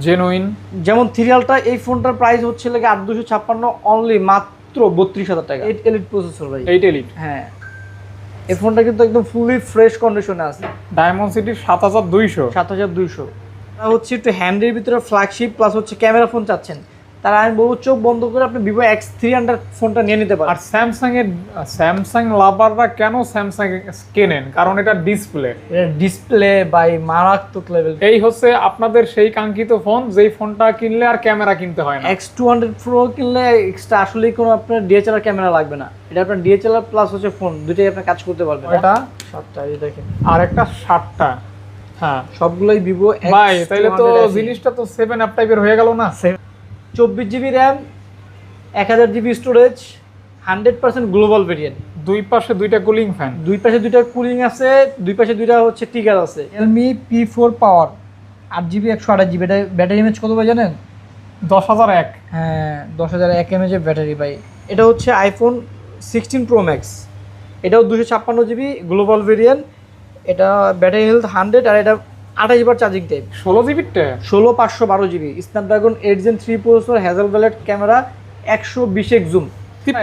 Genuine. যেমন সিরিয়ালটা এই ফোনটার প্রাইস হচ্ছে লাগে 8256 অনলি মাত্র 32,000 টাকা। 8 এলিট প্রসেসর ভাই। 8 এলিট। হ্যাঁ, এই ফোনটা কিন্তু একদম ফুলি ফ্রেশ কন্ডিশনে আছে। Diamond city 7200। 7200 হচ্ছে একটু হ্যান্ডের ভিতরে ফ্ল্যাগশিপ প্লাস হচ্ছে ক্যামেরা ফোন চাচ্ছেন, তারা আমি বলবো চোখ বন্ধ করে আপনি ভিভো X300 ফোনটা নিয়ে নিতে পারেন। আর স্যামসাং লাভাররা কেন স্যামসাং কেনেন? কারণ এটা ডিসপ্লে বাই মারাত্মক লেভেল। এই হচ্ছে আপনাদের সেই কাঙ্ক্ষিত ফোন, যেই ফোনটা কিনলে আর ক্যামেরা কিনতে হয় না। X200 Pro কিনলে এক্সট্রা আসলেই কোনো আপনার ডিএসএলআর ক্যামেরা লাগবে না। এটা আপনার ডিএসএলআর প্লাস হচ্ছে ফোন দুটোই আপনি কাজ করতে পারবেন। এটা 7টা এই দেখেন, আর একটা 7টা। হ্যাঁ, সবগুলোই ভিভো ভাই তাইলে তো জিনিসটা তো 7 টাইপের হয়ে গেল না। 24GB RAM, 1000GB storage, 100% global variant. দুই পাশে দুইটা কুলিং ফ্যান, দুই পাশে দুইটা কুলিং আছে, দুই পাশে দুইটা হচ্ছে টিকার আছে। Realme P4 পাওয়ার 8GB 128GB। এটা ব্যাটারি এমএচ কত ভাই জানেন? 10001। হ্যাঁ, 10001 mAh এর ব্যাটারি ভাই। এটা হচ্ছে আইফোন 16 Pro Max। এটাও 256GB গ্লোবাল ভেরিয়েন্ট। এটা ব্যাটারি হেলথ 100 আর এটা 28 বার charging type. 16GB 16512GB Snapdragon 8 Gen 3 processor, Hasselblad camera, 120x zoom.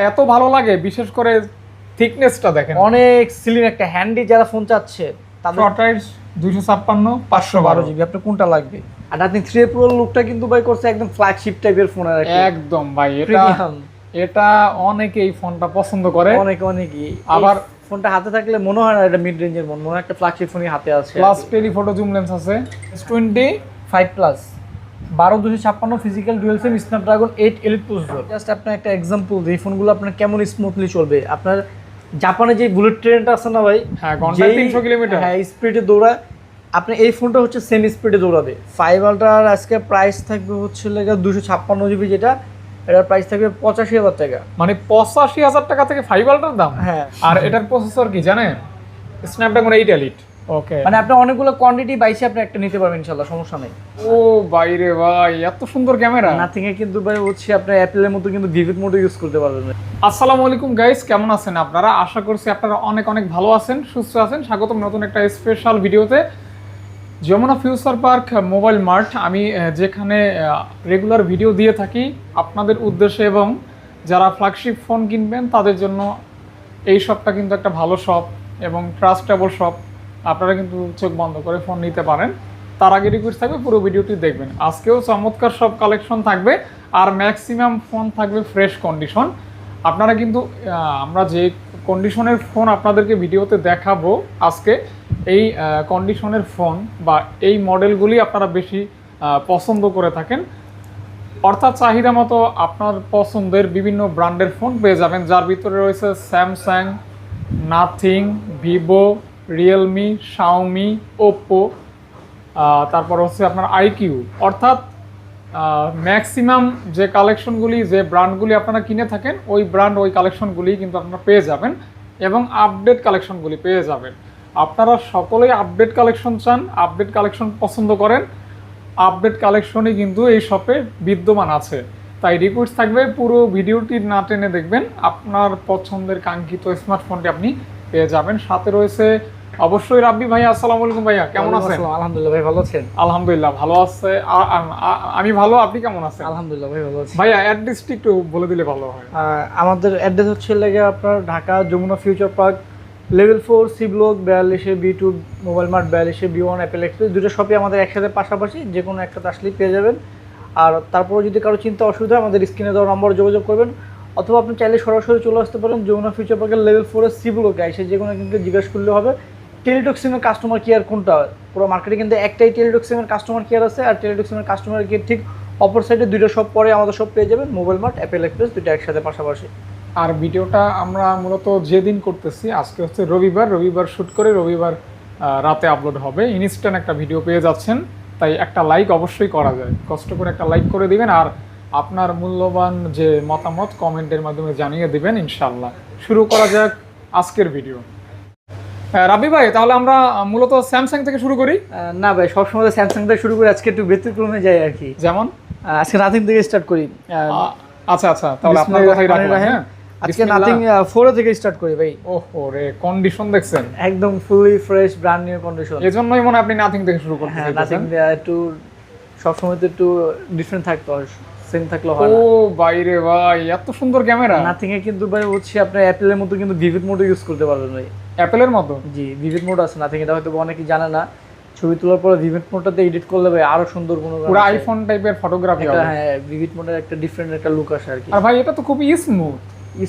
এত ভালো লাগে, বিশেষ করে থিকনেসটা দেখেন, অনেক স্লিম একটা হ্যান্ডি যারা ফোন চাচ্ছে তাদের। শর্টাইজ 256 512GB। আপনার কোনটা লাগবে? আর আপনি 3 Pro লুকটা কিন্তু ভাই করছে একদম ফ্ল্যাগশিপ টাইপের ফোন আর কি। একদম ভাই, প্রিমিয়াম। এটা অনেকে এই ফোনটা পছন্দ করে, অনেকই। আবার ফোনটা হাতে থাকলে মনে হয় না এটা মিড রেঞ্জের মনে হয় একটা ফ্ল্যাগশিপ ফোনই হাতে আছে। প্লাস টেলিফটো জুম লেন্স আছে। S25 plus 12256 physical dual SIM Snapdragon 8 elite processor. Just আপনার একটা এক্সাম্পল, এই ফোনগুলো আপনার কেমন স্মুথলি চলবে। আপনার জাপানে যে বুলেট ট্রেনটা আছে না ভাই, হ্যাঁ, ঘন্টায় 300 কিলোমিটার, হ্যাঁ স্পিডে দৌড়ায়, আপনি এই ফোনটা হচ্ছে সেম স্পিডে দৌড়াবে। 5 আলট্রার আজকে প্রাইস থাকবে হচ্ছে লাগা 256GB, যেটা এটার প্রাইস থাকবে 85,000 টাকা। মানে 85,000 টাকা থেকে 5 আলট্রার দাম। হ্যাঁ, আর এটার প্রসেসর কি জানেন? Snapdragon 8 elite. ওকে, মানে আপনি অনেকগুলো কোয়ান্টিটি বাইসে আপনি একটা নিতে পারবেন ইনশাআল্লাহ, সমস্যা নেই। ও বাইরে ভাই, এত সুন্দর ক্যামেরা। নাথিং এ কিন্তু ভাই হচ্ছে আপনি অ্যাপেলের মতো কিন্তু ভিভিড মোডে ইউজ করতে পারবেন। আসসালামু আলাইকুম গাইস, কেমন আছেন আপনারা? আশা করছি আপনারা অনেক অনেক ভালো আছেন, সুস্থ আছেন। স্বাগতম নতুন একটা স্পেশাল ভিডিওতে, Jamuna Future Park Mobile Mart. আমি যেখানে রেগুলার ভিডিও দিয়ে থাকি আপনাদের উদ্দেশ্যে, এবং যারা ফ্ল্যাগশিপ ফোন কিনবেন তাদের জন্য এই শপটা কিন্তু একটা ভালো শপ এবং ট্রাস্টেবল শপ। আপনারা কিন্তু চোখ বন্ধ করে ফোন নিতে পারেন। তার আগে রিকোয়েস্ট থাকবে পুরো ভিডিওটি দেখবেন। আজকেও চমৎকার সব কালেকশন থাকবে, আর ম্যাক্সিমাম ফোন থাকবে ফ্রেশ কন্ডিশন। আপনারা কিন্তু আমরা যে কন্ডিশনের ফোন আপনাদেরকে ভিডিওতে দেখাবো আজকে, এই কন্ডিশনের ফোন বা এই মডেলগুলি আপনারা বেশি পছন্দ করে থাকেন। অর্থাৎ চাহিদা মতো আপনার পছন্দের বিভিন্ন ব্র্যান্ডের ফোন পেয়ে যাবেন, যার ভিতরে রয়েছে Samsung, nothing, Vivo, Realme, Xiaomi, Oppo, তারপর হচ্ছে আপনার আইকিউ। অর্থাৎ ম্যাক্সিমাম যে কালেকশনগুলি, যে ব্র্যান্ডগুলি আপনারা কিনে থাকেন, ওই ব্র্যান্ড ওই কালেকশনগুলি কিন্তু আপনারা পেয়ে যাবেন, এবং আপডেট কালেকশনগুলি পেয়ে যাবেন। আপনারা সকলেই আপডেট কালেকশন চান, আপডেট কালেকশন পছন্দ করেন, আপডেট কালেকশনই কিন্তু এই শপে বিদ্যমান আছে। তাই রিকোয়েস্ট থাকবে পুরো ভিডিওটি না টেনে দেখবেন, আপনার পছন্দের কাঙ্ক্ষিত স্মার্টফোনটি আপনি পেয়ে যাবেন। সাথে রয়েছে অবশ্যই রাব্বি ভাই। আসসালামু আলাইকুম ভাইয়া, কেমন আছেন? আলহামদুলিল্লাহ ভাই, ভালো আছেন? আলহামদুলিল্লাহ ভালো আছে, আমি ভালো। আপনি কেমন আছেন? আলহামদুলিল্লাহ ভাই, ভালো আছি। ভাইয়া অ্যাড্রেসটি একটু বলে দিলে ভালো হয়। আমাদের অ্যাড্রেস হচ্ছে লাগে আপনার Dhaka Jamuna Future Park, level 4, C block 42, B2 Mobile Mart 42, B1 Apple Express. দুটো শপই আমাদের একসাথে পাশাপাশি, যে কোনো একটাতে আসলেই পেয়ে যাবেন। আর তারপরে যদি কারো চিন্তা অসুবিধা হয় আমাদের স্ক্রিনে দেওয়া নম্বরে যোগাযোগ করবেন, অথবা আপনি চাইলে সরাসরি চলে আসতে পারেন যমুনা ফিউচার পার্কের লেভেল 4 সি ব্লকে। এসে যে কোনো কিন্তু জিজ্ঞাসা করলে হবে টেলিটক সিমের কাস্টমার কেয়ার কোনটা। পুরো মার্কেটে কিন্তু একটাই টেলিটক সিমের কাস্টমার কেয়ার আছে, আর টেলিটক সিমের কাস্টমার কেয়ার ঠিক অপর সাইডে দুইটা শপ পরে আমাদের সব পেয়ে যাবেন, মোবাইল মার্ট, অ্যাপেল এক্সপ্রেস, দুটো একসাথে পাশাপাশি। আর ভিডিওটা আমরা মূলত যেদিন করতেছি, আজকে হচ্ছে রবিবার শ্যুট করে রবিবার রাতে আপলোড হবে। ইনস্ট্যান্ট একটা ভিডিও পেয়ে যাচ্ছেন, তাই একটা লাইক অবশ্যই করা যায়, কষ্ট করে একটা লাইক করে দিবেন, আর আপনার মূল্যবান যে মতামত কমেন্টের মাধ্যমে জানিয়ে দিবেন। ইনশাল্লাহ শুরু করা যাক আজকের ভিডিও। রাব্বি ভাই, তাহলে আমরা মূলত স্যামসাং থেকে শুরু করি। না ভাই, সবসময় স্যামসাং থেকে শুরু করি, আজকে একটু ব্যতিক্রমে যাই আর কি। যেমন আজকে নাথিং থেকে স্টার্ট করি। আচ্ছা, তাহলে আপনার কথাই রাখলাম। হ্যাঁ, আজকে নাথিং 4 থেকে স্টার্ট করি ভাই। ওহো রে, কন্ডিশন দেখছেন একদম fully fresh brand new condition. এজন্যই মনে আপনি নাথিং থেকে শুরু করতে হ্যাঁ, নাথিং একটু সবসময় তো একটু ডিফারেন্ট থাকতে হয়, সেম থাকলে ও হয় না। বাইরে ভাই এত সুন্দর ক্যামেরা। নাথিং এ কিন্তু ভাই হচ্ছে আপনার অ্যাপেলের মতো কিন্তু ভিভিড মোডও ইউজ করতে পারবেন ভাই। অ্যাপেলের মতো? জি, ভিভিড মোড আছে নাথিং, এটা হয়তো অনেকেই জানে না। ছবি তোলার পরে ভিভিড মোডটাতে এডিট করলে ভাই আরো সুন্দর গুণগান পুরো আসে। আইফোন টাইপের ফটোগ্রাফি একটা, হবে। হ্যাঁ, ভিভিড মোডের একটা ডিফারেন্ট একটা লুক আসে আর কি। আর ভাই এটা তো খুবই স্মুথ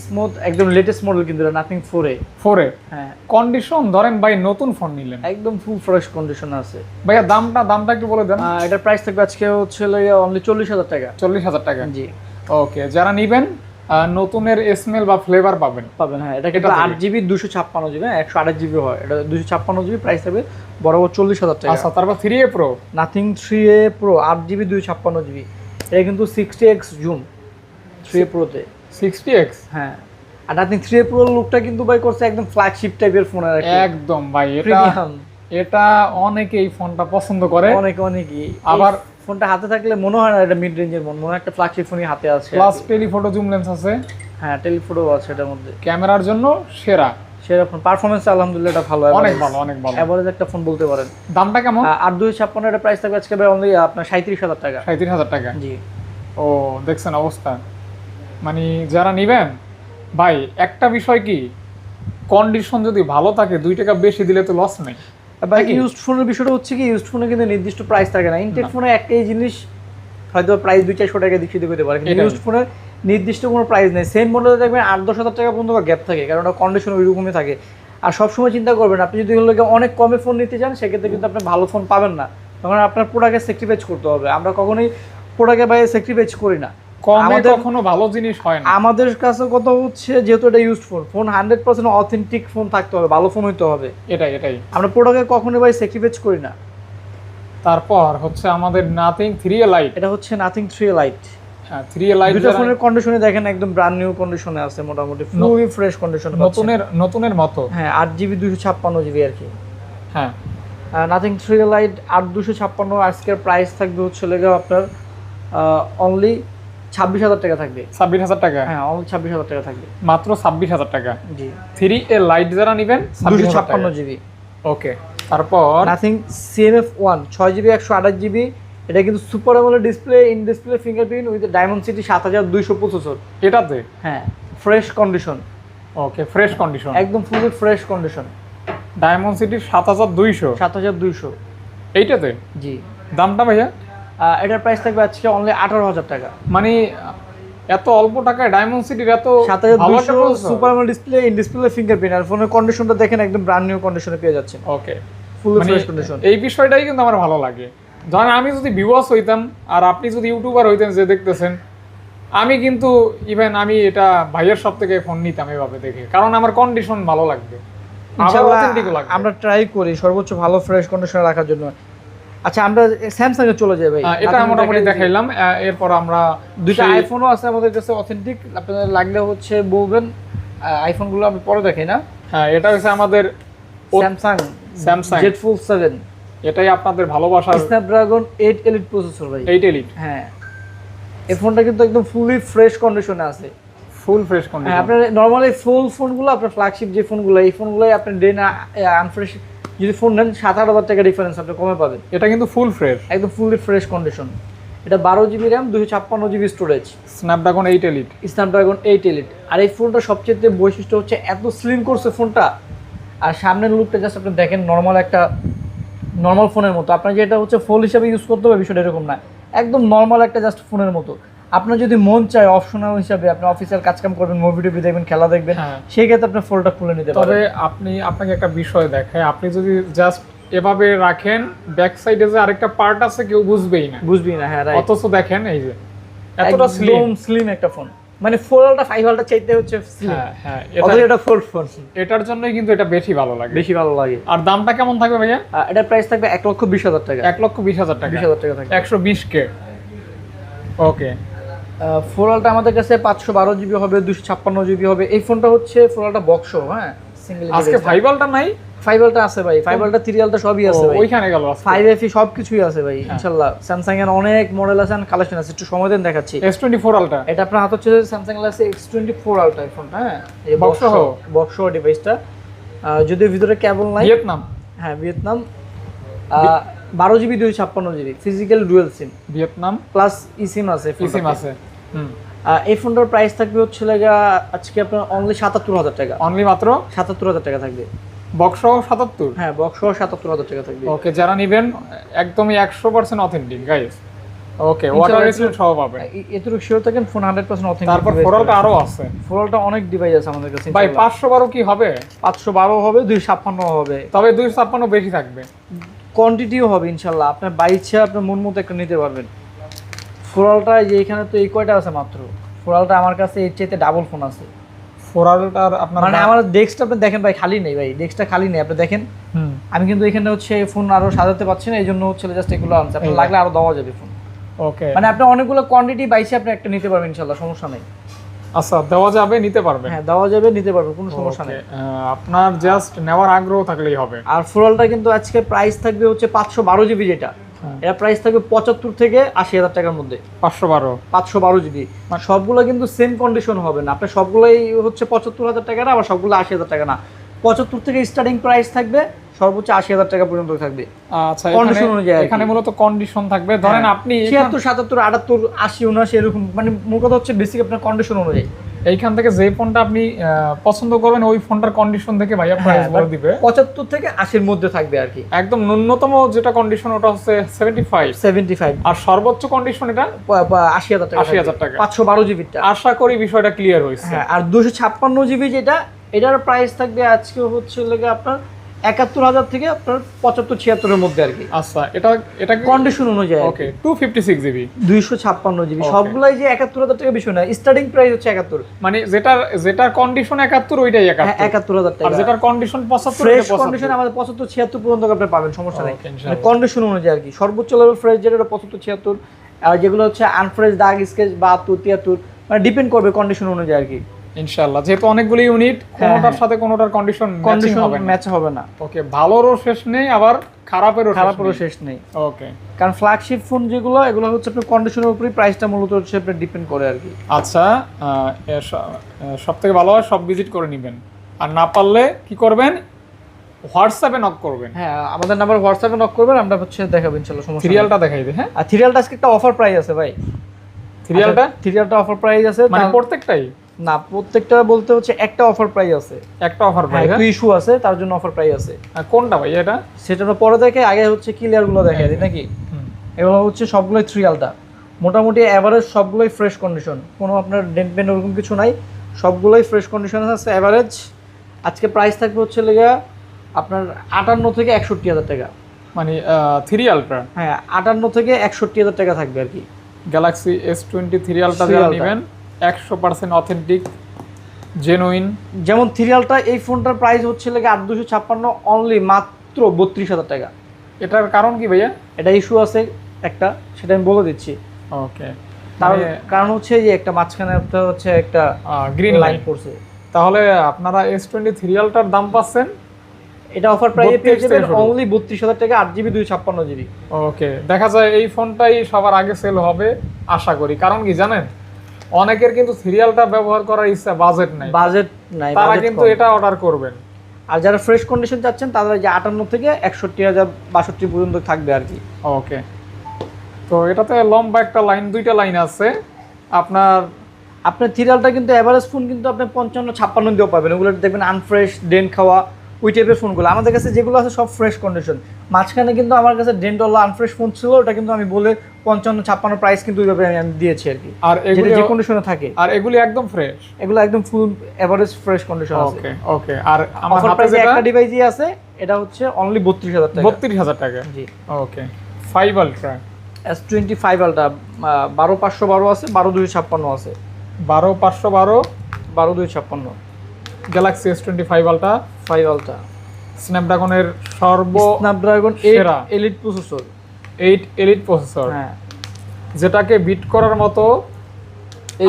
স্মুথ, একদম লেটেস্ট মডেল কিন্তু এটা নাথিং 4 এ। 4 এ হ্যাঁ, কন্ডিশন ধরেন ভাই নতুন ফোন নিলেন, একদম ফুল ফ্রেশ কন্ডিশন আছে। ভাইয়া দামটা একটু বলে দেন। এটার প্রাইস থাকবে আজকে হচ্ছে অনলি 40,000 টাকা। 40,000 টাকা। জি, ওকে, যারা নিবেন নতুনের স্মেল বা ফ্লেভার পাবেন। পাবেন। হ্যাঁ, এটা কিন্তু এটা 8GB 256GB, 128GB হয়। এটা 256GB প্রাইস থাকবে বরাবর 40,000 টাকা। আচ্ছা, তারপর 3A Pro nothing 3A Pro 8GB 256GB, এটা কিন্তু 60x জুম 3A Pro তে। 60x? হ্যাঁ, আর নাথিং 3A Pro লুকটা কিন্তু ভাই করছে একদম ফ্ল্যাগশিপ টাইপের ফোন আর কি। একদম ভাই, এটা প্রিমিয়াম। এটা অনেকে এই ফোনটা পছন্দ করে। অনেকই আবার আবার ফোনটা হাতে থাকলে মনে হয় না এটা মিড রেঞ্জের ফোন, মনে হয় একটা ফ্ল্যাগশিপ ফোনই হাতে আছে। প্লাস টেলিফটো জুম লেন্স আছে, হ্যাঁ, টেলিফটো আছে এটার মধ্যে। ক্যামেরার জন্য সেরা। সেরা ফোন, পারফরম্যান্স আলহামদুলিল্লাহ এটা ভালো, অনেক ভালো, অনেক ভালো। এভারেজ একটা ফোন বলতে পারেন। দামটা কেমন? 8/256 এর প্রাইস থাকবে আজকে ভাই অনলি আপনার 37,000 টাকা। 37,000 টাকা। জি, ও দেখছেন অবস্থা, মানে যারা নিবেন ভাই একটা বিষয় কি, কন্ডিশন যদি ভালো থাকে 2 টাকা বেশি দিলে তো লস নেই। ভাই ইউজড ফোনের বিষয়টা হচ্ছে কি, ইউজড ফোনে কিন্তু নির্দিষ্ট প্রাইস থাকে না। ইনটেক ফোনে একটাই জিনিস হয়তো প্রাইস 200-400 টাকা দিক হতে পারে, কিন্তু ইউজড ফোনের নির্দিষ্ট কোনো প্রাইস নেই। সেম মডেলে দেখবেন 8-10,000 টাকা পর্যন্ত গ্যাপ থাকে, কারণ ওটা কন্ডিশন ওইরকমই থাকে। আর সবসময় চিন্তা করবেন, আপনি যদি হলো অনেক কমে ফোন নিতে চান সেক্ষেত্রে কিন্তু আপনি ভালো ফোন পাবেন না, তখন আপনার প্রোডাক্টে স্যাক্রিফাইস করতে হবে। আমরা কখনোই প্রোডাক্টে বাইরে স্যাক্রিফাইস করি না, কমে কখনো ভালো জিনিস হয় না। আমাদের কাছে কথা হচ্ছে যেহেতু এটা ইউজড ফোন 100% অথেন্টিক ফোন থাকতে হবে, ভালো ফোন হইতে হবে। এটাই আমরা প্রোডাক্টে কখনোই ভাই স্যাক্রিফাইস করি না। তারপর হচ্ছে আমাদের নাথিং 3A লাইট। এটা হচ্ছে নাথিং 3A লাইট। হ্যাঁ, 3A লাইট দুটো ফোনের কন্ডিশনে দেখেন একদম ব্র্যান্ড নিউ কন্ডিশনে আছে, মোটামুটি ফুলি ফ্রেশ কন্ডিশন, নতুনের মতো। হ্যাঁ, 8GB 256GB আর কি। হ্যাঁ, নাথিং 3A লাইট 8/256 আজকের প্রাইস থাকবে হচ্ছে আপনার অনলি 26,000 টাকা থাকবে। 26,000 টাকা? হ্যাঁ, অনলি 26,000 টাকা থাকবে, মাত্র 26,000 টাকা। জি, 3A লাইট যারা নিবেন 256GB। ওকে, তারপর নাথিং CMF1 6GB 128GB, এটা কিন্তু super AMOLED display, in display fingerprint with Dimensity 7200 processor এটাতে। হ্যাঁ, fresh condition, okay, fresh condition, একদম fully fresh condition. Dimensity 7200। 7200 এইটাতে? জি। দামটা ভাইয়া? এটার প্রাইস থাকবে আজকে অনলি 18,000 টাকা। মানে এত অল্প টাকায় ডায়মন্ড সিটির এত 7200 super AMOLED display, in display fingerprint, আর ফোনের কন্ডিশনটা দেখেন একদম ব্র্যান্ড নিউ কন্ডিশনে পেয়ে যাচ্ছেন। ওকে, ফুলি মানে ফ্রেশ কন্ডিশন। এই বিষয়টাই কিন্তু আমার ভালো লাগে। ধরেন আমি যদি ভিউয়ার্স হইতাম আর আপনি যদি ইউটিউবার হইতেন যে দেখতেছেন, আমি কিন্তু ইভেন আমি এটা ভাইয়ের সব থেকে ফোন নিতাম এভাবে দেখে, কারণ আমার কন্ডিশন ভালো লাগবে, ইনশাআল্লাহ আমরা ট্রাই করি সর্বোচ্চ ভালো ফ্রেশ কন্ডিশনে রাখার জন্য। আচ্ছা, আমরা স্যামসাং এ চলে যাই ভাই। এটা মোটামুটি দেখাইলাম। এরপর আমরা দুইটা আইফোনও আছে আমাদের কাছে অথেন্টিক, আপনাদের লাগলে হচ্ছে বলবেন। আইফোনগুলো আমি পরে দেখাই না। হ্যাঁ, এটা হচ্ছে আমাদের স্যামসাং Z Fold 7, এটাই আপনাদের ভালোবাসার স্ন্যাপড্রাগন 8 এলিট প্রসেসর ভাই। 8 এলিট। হ্যাঁ, এই ফোনটা কিন্তু একদম ফুলি ফ্রেশ কন্ডিশনে আছে, ফুল ফ্রেশ হ্যাঁ। কন্ডিশন। আপনার নরমালি ফুল ফোনগুলো, আপনার ফ্ল্যাগশিপ যে ফোনগুলো, এই ফোনগুলোই আপনি ডে না আনফ্রেশ যদি ফোন নেন 7-8 টাকা ডিফারেন্স আপনি কমে পাবেন। এটা কিন্তু ফুল ফ্রেশ, একদম ফুলি ফ্রেশ কন্ডিশন। এটা 12GB RAM, 256GB storage, Snapdragon 8 elite. Snapdragon 8 elite. আর এই ফোনটা সবচেয়ে বৈশিষ্ট্য হচ্ছে এত স্লিম করছে ফোনটা, আর সামনের লুকটা জাস্ট আপনি দেখেন নর্মাল ফোনের মতো। আপনার যেটা হচ্ছে ফোন হিসাবে ইউজ করতে হবে বিষয়টা এরকম না, একদম নর্মাল একটা জাস্ট ফোনের মতো। আপনার যদি মন চায় অপশনাল হিসাবে আপনি অফিসিয়াল কাজকাম করবেন, মুভি টুভি দেখবেন, খেলা দেখবেন, সেই ক্ষেত্রে আপনি ফোনটা খুলে নিতে পারেন। তবে আপনাকে একটা বিষয় দেখায়, আপনি যদি জাস্ট এভাবে রাখেন, ব্যাক সাইডে যে আরেকটা পার্ট আছে কেউ বুঝবেই না। হ্যাঁ, রাইট। অথচ দেখেন এই যে এতটা স্লিম একটা ফোন, মানে 4 5 চাইতে হচ্ছে স্লিম। হ্যাঁ, এটা 4 ফোন, এটার জন্যই কিন্তু এটা বেশি ভালো লাগে। আর দামটা কেমন থাকবে ভাইয়া? এটার প্রাইস থাকবে 1,20,000 টাকা। 1,20,000 টাকা। 20,000 টাকা থাকবে। 120K। ওকে, 4 আমাদের কাছে 512GB হবে, 256GB হবে। এই ফোনটা হচ্ছে 4 বক্স, হ্যাঁ, সিঙ্গেল। আজকে 5 নাই? 5 আছে ভাই, 5 3 সবই আছে ভাই, ওইখানে গেল 5FE সবকিছুই আছে ভাই ইনশাআল্লাহ। স্যামসাং এর অনেক মডেল আছে, কালেকশন আছে, একটু সময় দেন দেখাচ্ছি। S24 আলট্রা, এটা আপনার হাতে হচ্ছে স্যামসাং গ্যালাক্সি X24 আলট্রা ফোনটা, হ্যাঁ, এই বক্স ডিভাইসটা। যদি ভিতরে কেবল নাই, ভিয়েতনাম। হ্যাঁ, Vietnam. 12 GB 256 GB physical dual SIM Vietnam plus eSIM আছে সিম আছে। এই ফোনটার প্রাইস থাকবে হচ্ছে লাগা আজকে আপনার অনলি 77,000 টাকা। অনলি মাত্র 77,000 টাকা থাকবে। বক্স 77? হ্যাঁ, বক্স সহ 77,000 টাকা থাকবে। ওকে, যারা নেবেন একদমই 100% অথেন্টিক গাইস। ওকে, ওয়াটার রেসিস্ট্যান্ট সহ পাবেন। এতটুকু শিওর থাকেন ফোন 100% অথেন্টিক। তারপর ফোরালটা আরো আছে। ফোরালটা অনেক ডিভাইস আছে আমাদের কাছে ভাই 512 কি হবে? 512 হবে, 256 হবে, তবে 256 বেশি থাকবে। কোয়ান্টিটিও হবে ইনশাআল্লাহ। আপনার বাই ইচ্ছা আপনার মন মতো একটা নিতে পারবেন। ফোরালটা যে এখানে তো এই কয়টা আছে মাত্র। ফোরালটা আমার কাছে এর চাইতে ডাবল ফোন আছে। ফোরালটার আপনার মানে আমার ডেস্কটা আপনি দেখেন ভাই, খালি নেই ভাই, ডেস্কটা খালি নেই, আপনি দেখেন। আমি কিন্তু এখানে হচ্ছে ফোন আরো সাজাতে পারছি না, এই জন্য হচ্ছে জাস্ট এগুলো আনছে। আপনার লাগলে আরো দেওয়া যাবে ফোন। ওকে, মানে আপনি অনেকগুলো কোয়ান্টিটি বাইসে আপনি একটা নিতে পারবেন ইনশাআল্লাহ, সমস্যা নেই। আচ্ছা, দেওয়া যাবে, নিতে পারবেন? হ্যাঁ, দেওয়া যাবে, নিতে পারবেন, কোনো সমস্যা নেই। আপনার জাস্ট নেওয়ার আগ্রহ থাকলেই হবে। আর ফোরালটা কিন্তু আজকে প্রাইস থাকবে হচ্ছে 512 GB, যেটা এটা প্রাইস থাকবে 75 থেকে 80,000 টাকার মধ্যে। 512 GB সবগুলো কিন্তু সেম কন্ডিশন হবে না। আপনার সবগুলোই হচ্ছে 75,000 টাকা না, আবার সবগুলো 80,000 টাকা না। 75 থেকে স্টার্টিং প্রাইস থাকবে, সর্বোচ্চ 80,000 টাকা পর্যন্ত থাকবে। আচ্ছা, কন্ডিশন অনুযায়ী এখানে মূলত কন্ডিশন থাকবে। ধরেন আপনি 76, 77, 78, 80, 79 এরকম, মানে মূল কথা হচ্ছে বেসিক আপনার কন্ডিশন অনুযায়ী। এইখান থেকে যে ফোনটা আপনি পছন্দ করবেন ওই ফোনটার কন্ডিশন দেখে ভাইয়া প্রাইস বলে দিবে। 75 থেকে 80 এর মধ্যে থাকবে আর কি। একদম ন্যূনতম যেটা কন্ডিশন ওটা হচ্ছে 75, আর সর্বোচ্চ কন্ডিশন এটা 80,000 টাকা। 80,000 টাকা 512 GB টা। আশা করি বিষয়টা ক্লিয়ার হয়েছে। হ্যাঁ, আর 256 GB যেটা, এটার প্রাইস থাকবে আজকে হচ্ছে লাগে আপনার 71,000 থেকে আপনার 75-76 এর মধ্যে আর কি। আচ্ছা, এটা কন্ডিশন অনুযায়ী। ওকে, 256 GB 256 GB সবগুলাই যে 71,000 টাকা বিষয় না, স্টার্টিং প্রাইস হচ্ছে 71। মানে যেটার কন্ডিশন 71 ওইটাই 71,000 টাকা। আর যেটার কন্ডিশন 75 ফ্রেশ কন্ডিশন আমাদের 75-76 পর্যন্ত আপনি পাবেন, সমস্যা নাই। মানে কন্ডিশন অনুযায়ী আর কি। সর্বোচ্চ লেভেল ফ্রেশ যেটা 75-76, আর যেগুলো হচ্ছে আনফ্রেশ, দাগ, স্কেচ, 72-73, মানে ডিপেন্ড করবে কন্ডিশন অনুযায়ী আর কি। ইনশাআল্লাহ, যেহেতু অনেকগুলো ইউনিট, কোনোটার সাথে কোনোটার কন্ডিশন ম্যাচ হবে না। ওকে, ভালোরও শেষ নেই, আবার খারাপেরও শেষ নেই। ওকে, কারণ ফ্ল্যাগশিপ ফোন যেগুলো, এগুলো হচ্ছে আপনার কন্ডিশনের উপরই প্রাইসটা মূলত হচ্ছে আপনার ডিপেন্ড করে আর কি। আচ্ছা, সবথেকে ভালো হয় সব ভিজিট করে নেবেন, আর না পারলে কি করবেন, হোয়াটসঅ্যাপে নক করবেন। হ্যাঁ, আমাদের নাম্বার হোয়াটসঅ্যাপে নক করবেন, আমরা হচ্ছে দেখাবেন ইনশাআল্লাহ, সমস্যা নেই। সিরিয়ালটা দেখাই দে। হ্যাঁ, আর সিরিয়ালটা আজকে একটা অফার প্রাইস আছে ভাই। সিরিয়ালটা অফার প্রাইস আছে, মানে প্রত্যেকটাই না, প্রত্যেকটা বলতে হচ্ছে একটা অফার প্রাইস আছে। একটা অফার প্রাইস, একটু ইস্যু আছে, তার জন্য অফার প্রাইস আছে। কোনটা ভাই এটা? সেটা পরে দেখে, আগে হচ্ছে ক্লিয়ার গুলো দেখাই দিই নাকি। এগুলো হচ্ছে সবগুলোই সিরিয়ালটা মোটামুটি এভারেজ, সবগুলোই ফ্রেশ কন্ডিশন, কোনো আপনার ডেন্ট পেন্ট ওরকম কিছু নাই, সবগুলোই ফ্রেশ কন্ডিশন আছে এভারেজ। আজকে প্রাইস থাকবে হচ্ছে লেগা আপনার 58 থেকে 61,000 টাকা। মানে সিরিয়ালটা? হ্যাঁ, 58 থেকে 61,000 টাকা থাকবে আর কি। গ্যালাক্সি S20 সিরিয়ালটা যারা নেবেন 100% অথেন্টিক জেনুইন। যেমন সিরিয়ালটা, এই ফোনটার প্রাইস হচ্ছে লাগে 8256 অনলি, মাত্র 32,000 টাকা। এটার কারণ কি ভাইয়া? এটা ইস্যু আছে একটা, সেটা আমি বলে দিচ্ছি। ওকে, তার কারণ হচ্ছে যে একটা মাঝখানে হচ্ছে একটা গ্রিন লাইন পড়ছে। তাহলে আপনারা S20 সিরিয়ালটার দাম পাচ্ছেন, এটা অফার প্রাইসে পেয়ে যাবেন অনলি 32,000 টাকা, 8GB 256GB। ওকে, দেখা যায় এই ফোনটাই সবার আগে সেল হবে আশা করি। কারণ কি জানেন, অনেকের কিন্তু সিরিয়ালটা ব্যবহার করার ইচ্ছা, বাজেট নাই, তারা কিন্তু এটা অর্ডার করবেন। আর যারা ফ্রেশ কন্ডিশন চাচ্ছেন তাদের যে 58 থেকে 61,000 62 পর্যন্ত থাকবে আর কি। ওকে, তো এটাতে লম্বা একটা লাইন, দুইটা লাইন আছে। আপনার সিরিয়ালটা কিন্তু এভারেজ ফোন কিন্তু আপনি 55-56 দিয়েও পাবেন। ওগুলো দেখবেন আনফ্রেশ, ডেন্ট খাওয়া, ওই টাইপের ফোনগুলো। আমাদের কাছে যেগুলো আছে সব ফ্রেশ কন্ডিশন। মাঝখানে কিন্তু আমার কাছে ডেন্টওয়ালা আনফ্রেশ ফোন ছিল, ওটা কিন্তু আমি বলে 55-56 প্রাইস কিন্তু ওইভাবে আমি দিয়েছি আর কি। আর এগুলো যে কন্ডিশনে থাকে, আর এগুলি একদম ফ্রেশ, এগুলো একদম ফুল এভারেজ ফ্রেশ কন্ডিশন আছে। ওকে ওকে, আর আমার হাতে যেটা একটা ডিভাইসই আছে, এটা হচ্ছে অনলি 32,000 টাকা। 32,000 টাকা, জি। ওকে, 5 আলট্রা S25 আলট্রা 12512 আছে, 12256 আছে। 12512, 12256 গ্যালাক্সি S25 আলট্রা 5 আলট্রা, স্ন্যাপড্রাগনের Snapdragon 8 elite processor, 8 elite processor. হ্যাঁ, যেটাকে বিট করার মতো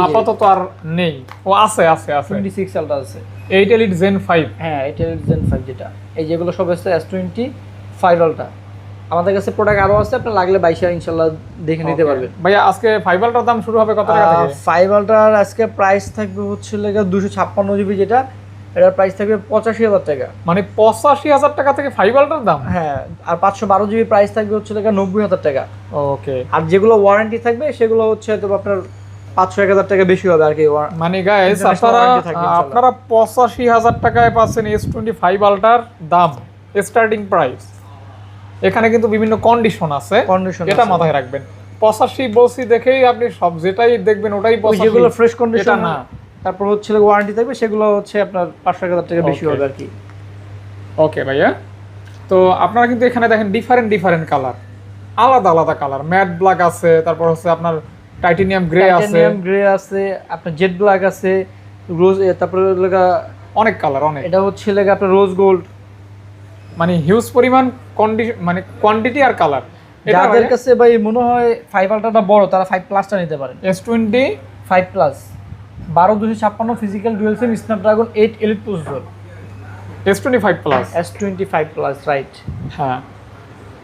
আপাতত আর নেই। ও আছে আছে আছে, 26 আলট্রা আছে, 8 এলিট জেন 5। হ্যাঁ, 8 এলিট জেন 5 যেটা, এই যেগুলো সব আছে S25 আলট্রা। আমাদের কাছে প্রোডাক্ট আরো আছে, আপনি লাগলে 22 ইনশাআল্লাহ দেখে নিতে পারবেন। ভাইয়া, আজকে 5 আলট্রার দাম শুরু হবে কত টাকা থেকে? 5 আলট্রার আজকে প্রাইস থাকবে হচ্ছে লাগা 256GB যেটা, এটার প্রাইস থাকবে 85,000 টাকা। মানে 85,000 টাকা থেকে 5 আল্ট্রার দাম? হ্যাঁ, আর 512 জিবি প্রাইস থাকবে হচ্ছে 90,000 টাকা। ওকে। আর যেগুলো ওয়ারেন্টি থাকবে সেগুলো হচ্ছে হয়তো আপনার 500-1000 টাকা বেশি হবে আর কি। মানে গাইস আপনারা 85,000 টাকায় পাচ্ছেন S25 আল্ট্রার দাম, স্টার্টিং প্রাইস। এখানে কিন্তু বিভিন্ন কন্ডিশন আছে, এটা মাথায় রাখবেন। 85 বলছি দেখেই আপনি সব যেটাই দেখবেন ওটাই 85, যেগুলো ফ্রেশ কন্ডিশন না। তারপর হচ্ছে ওয়ারেন্টি থাকবে সেগুলো হচ্ছে আপনার 500-1000 টাকা বেশি হবে আর কি। ওকে ভাইয়া, তো আপনারা কিন্তু এখানে দেখেন ডিফারেন্ট কালার, আলাদা আলাদা কালার, ম্যাট ব্ল্যাক আছে, তারপর হচ্ছে আপনার টাইটেনিয়াম গ্রে আছে, আপনার জেড ব্ল্যাক আছে, রোজ, তারপরে লাগা অনেক কালার, অনেক। এটা হচ্ছে লাগা আপনার রোজ গোল্ড, মানে হিউজ পরিমাণ কন্ডিশন, মানে কোয়ান্টিটি আর কালার। যাদের কাছে ভাই মনে হয় 5 আল্ট্রাটা বড় তারা 5 প্লাসটা নিতে পারেন। S25 plus 12256 physical dual SIM Snapdragon 8 elite processor. S25 plus, S25 plus, right. হ্যাঁ,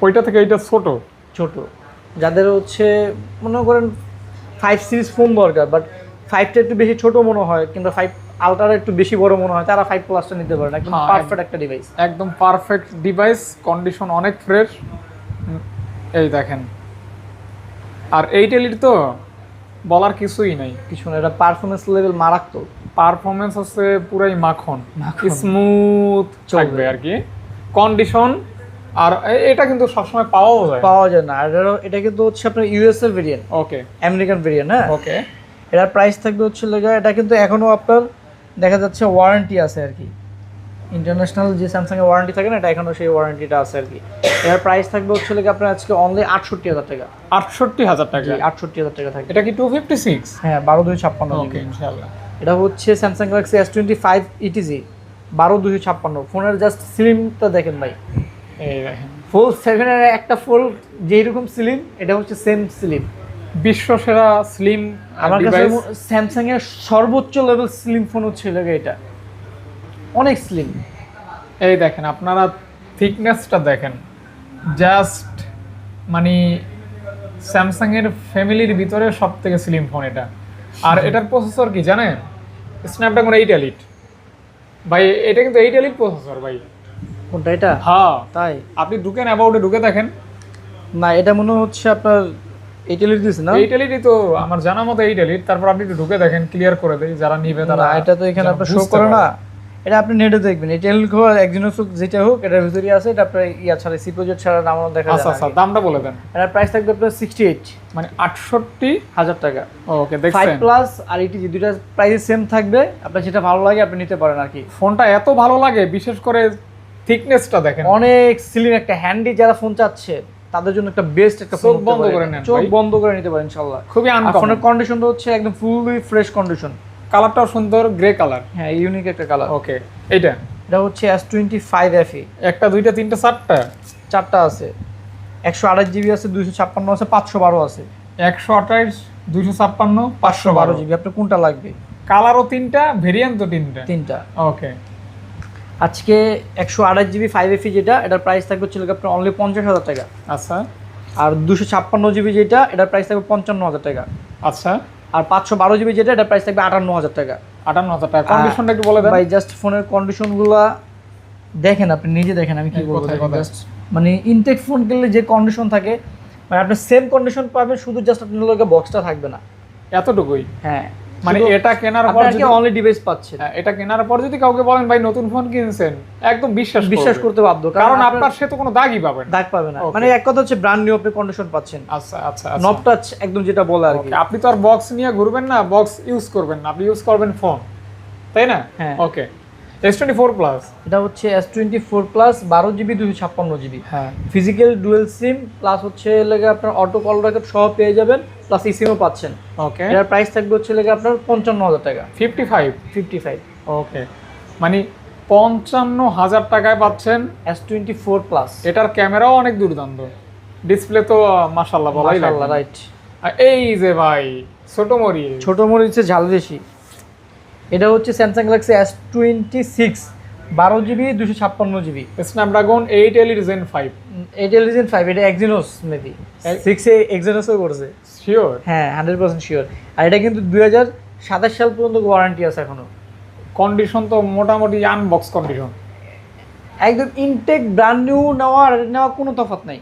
ওইটা থেকে এইটা ছোট। যাদের হচ্ছে মনে করেন 5 সিরিজ ফোন দরকার, বাট 5টা একটু বেশি ছোট মনে হয়, কিন্তু 5 আলট্রা একটু বেশি বড় মনে হয়, তারা 5 প্লাসটা নিতে পারেন। একদম পারফেক্ট একটা ডিভাইস, একদম পারফেক্ট ডিভাইস, কন্ডিশন অনেক ফ্রেশ। এই দেখেন, আর 8 এলইডি তো বলার কিছুই নাই, কিছু না। এটা পারফরমেন্স লেভেল মারাত্মক, পারফরমেন্স আছে পুরাই মাখন, স্মুথ থাকবে আর কি কন্ডিশন। আর এটা কিন্তু সবসময় পাওয়া যায় না। আর এটা কিন্তু হচ্ছে আপনার ইউএস এর ভেরিয়েন্ট, ওকে, আমেরিকান ভেরিয়েন্ট। হ্যাঁ, ওকে। এটার প্রাইস থাকবে হচ্ছে লাগা, এটা কিন্তু এখনো আপনার দেখা যাচ্ছে ওয়ারেন্টি আছে আর কি। ইন্টারন্যাশনাল যে স্যামসাং এর ওয়ারেন্টি থাকে না, এটা এখনো সেই ওয়ারেন্টিটা আছে আর কি। এটার প্রাইস থাকবে হচ্ছে লাগা আপনার আজকে অনলি 68,000 টাকা। 68,000 টাকা? 68,000 টাকা থাকবে। এটা কি 256? হ্যাঁ, 12256। ওকে, ইনশাআল্লাহ। এটা হচ্ছে স্যামসাং গ্যালাক্সি S25 ETZ 12256। ফোনের জাস্ট স্লিমটা দেখেন ভাই, এই দেখেন, ফুল 7 এর একটা ফুল যেরকম স্লিম, এটা হচ্ছে সেম স্লিম। বিশ্ব সেরা স্লিম আমার কাছে ডিভাইস। স্যামসাং এর সর্বোচ্চ লেভেল স্লিম ফোন হচ্ছে এটা, অনেক স্লিম। এই দেখেন, আপনারা থিকনেসটা দেখেন, জাস্ট মানে স্যামসাং এর ফ্যামিলির ভিতরে সবথেকে স্লিম ফোন এটা। আর এটার প্রসেসর কি জানেন? স্ন্যাপড্রাগন 8 এলিট ভাই। এটা কিন্তু 8 এলিট প্রসেসর ভাই। কোনটা এটা? হ্যাঁ, তাই? আপনি ঢুকেন, অ্যাবাউটে ঢুকে দেখেন না, এটা মনে হচ্ছে আপনার 8 এলিট দিছে না? 8 এলিটই তো আমার জানা মতো 8 এলিট। তারপর আপনি একটু ঢুকে দেখেন, ক্লিয়ার করে দেই যারা নিবে তারা। এটা তো এখানে আপনার শো করে না, এটা আপনি নেটে দেখবেন। 8 এলিট হোক এক্সিনোস হোক যেটা হোক, এটার ভিতরেই আছে। এটা আপনার ইয়া ছাড়া সি প্রজেক্ট ছাড়া নাম দেখা যায় না। আচ্ছা, দামটা বলে দেন। এটার প্রাইস থাকবে আপনার 68, মানে 68,000 টাকা। ওকে, দেখছেন 5 প্লাস আর ETZ দুটো প্রাইস সেম থাকবে। আপনার যেটা ভালো লাগে আপনি নিতে পারেন আর কি। ফোনটা এত ভালো লাগে, বিশেষ করে থিকনেসটা দেখেন, অনেক স্লিম একটা হ্যান্ডি। যারা ফোন চাচ্ছে তাদের জন্য একটা বেস্ট একটা ফোন। চোখ বন্ধ করে নেন, চোখ বন্ধ করে নিতে পারেন ইনশাআল্লাহ। খুবই আনকমন। ফোনের কন্ডিশনটা হচ্ছে একদম ফুললি ফ্রেশ কন্ডিশন। কালারটাও সুন্দর, গ্রে কালার। হ্যাঁ, ইউনিক একটা কালার। ওকে, এটা হচ্ছে S25 FE। একটা, দুইটা, তিনটা, চারটা আছে। 128 জিবি আছে, 256 আছে, 512 আছে। 128, 256, 512 জিবি। আপনার কোনটা লাগবে? কালারও তিনটা, ভেরিয়েন্ট তো তিনটা। ওকে, আজকে 128 জিবি 5FE যেটা, এটার প্রাইস থাকবে হচ্ছে আপনার অনলি 50,000 টাকা। আচ্ছা। আর 256 জিবি যেটা, এটার প্রাইস থাকবে 55,000 টাকা। আচ্ছা। আর 512 জিবি যেটা, এটার প্রাইস থাকবে 58,000 টাকা। 58,000 টাকা। কন্ডিশনটা একটু বলে দেন ভাই। জাস্ট ফোনের কন্ডিশনগুলো দেখেন, আপনি নিজে দেখেন, আমি কি বলবো। জাস্ট মানে ইনটেক ফোন কিনলে যে কন্ডিশন থাকে, মানে আপনি সেম কন্ডিশন পাবেন, শুধু জাস্ট আপনার লগে বক্সটা থাকবে না, এতটুকুই। হ্যাঁ, মানে এটা কেনার পর যদি অনলি ডিভাইস পাচ্ছেন, এটা কেনার পর যদি কাউকে বলেন ভাই নতুন ফোন কিনছেন, একদম বিশ্বাস করতে বাধ্য, কারণ আপনার সে তো কোনো দাগই পাবেন, দাগ পাবে না। মানে এক কথা হচ্ছে ব্র্যান্ড নিউ আপনি কন্ডিশন পাচ্ছেন। আচ্ছা, নব টাচ একদম যেটা বলে আর কি। আপনি তো আর বক্স নিয়ে ঘুরবেন না, বক্স ইউজ করবেন না, আপনি ইউজ করবেন ফোন, তাই না? হ্যাঁ। ওকে, S24 প্লাস। এটা হচ্ছে S24 প্লাস 12 জিবি 256 জিবি। হ্যাঁ, ফিজিক্যাল ডুয়াল সিম প্লাস হচ্ছে লাগে আপনার অটো কল রেকর্ড সহ পেয়ে যাবেন, প্লাস ইসিমও পাচ্ছেন। ওকে, এর প্রাইস থাকবে হচ্ছে লাগে আপনার 55,000 টাকা। 55। ওকে, মানে 55,000 টাকায় পাচ্ছেন S24 প্লাস। এটার ক্যামেরাও অনেক দুর্দান্ত, ডিসপ্লে তো মাশাআল্লাহ বলাই লাগে। রাইট। এই যে ভাই ছোট মরিচে ঝাল বেশি। এটা হচ্ছে Samsung Galaxy S26 12 GB 256 GB, Snapdragon 8 Elite Gen 5। 8 Elite Gen 5। এটা এক্সিনোস মেবি 6 এ এক্সিনোসও করছে। শিওর? হ্যাঁ, 100% শিওর। আর এটা কিন্তু 2027 সাল পর্যন্ত ওয়ারেন্টি আছে এখনো। কন্ডিশন তো মোটামুটি আনবক্স কন্ডিশন। একদম ইনটেক ব্র্যান্ড নিউ নেওয়া কোনো তফাৎ নাই।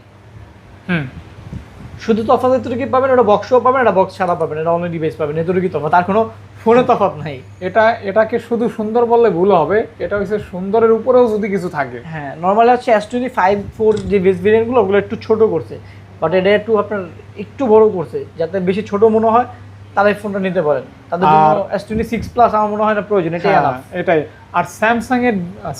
হুম, শুধু তফাৎ এতটুকু পাবেন, এটা বক্সও পাবেন, এটা বক্স ছাড়া পাবেন, এটা অনলি ডিভাইস পাবেন, এতটুকু তফাৎ, তার কোনো ফোনে তফাৎ নাই। এটাকে শুধু সুন্দর বললে ভুল হবে, এটা হচ্ছে সুন্দরের উপরেও যদি কিছু থাকে। হ্যাঁ, নর্মালি হচ্ছে S25 4 যে বেস ভেরিয়েন্টগুলো ওগুলো একটু ছোট করছে, বাট এটা একটু আপনার একটু বড় করছে, যাতে বেশি ছোট মনে হয় তারা এই ফোনটা নিতে পারেন। তাদের জন্য S26 প্লাস আমার মনে হয় না প্রয়োজন, এটাই আলাদা। এটাই। আর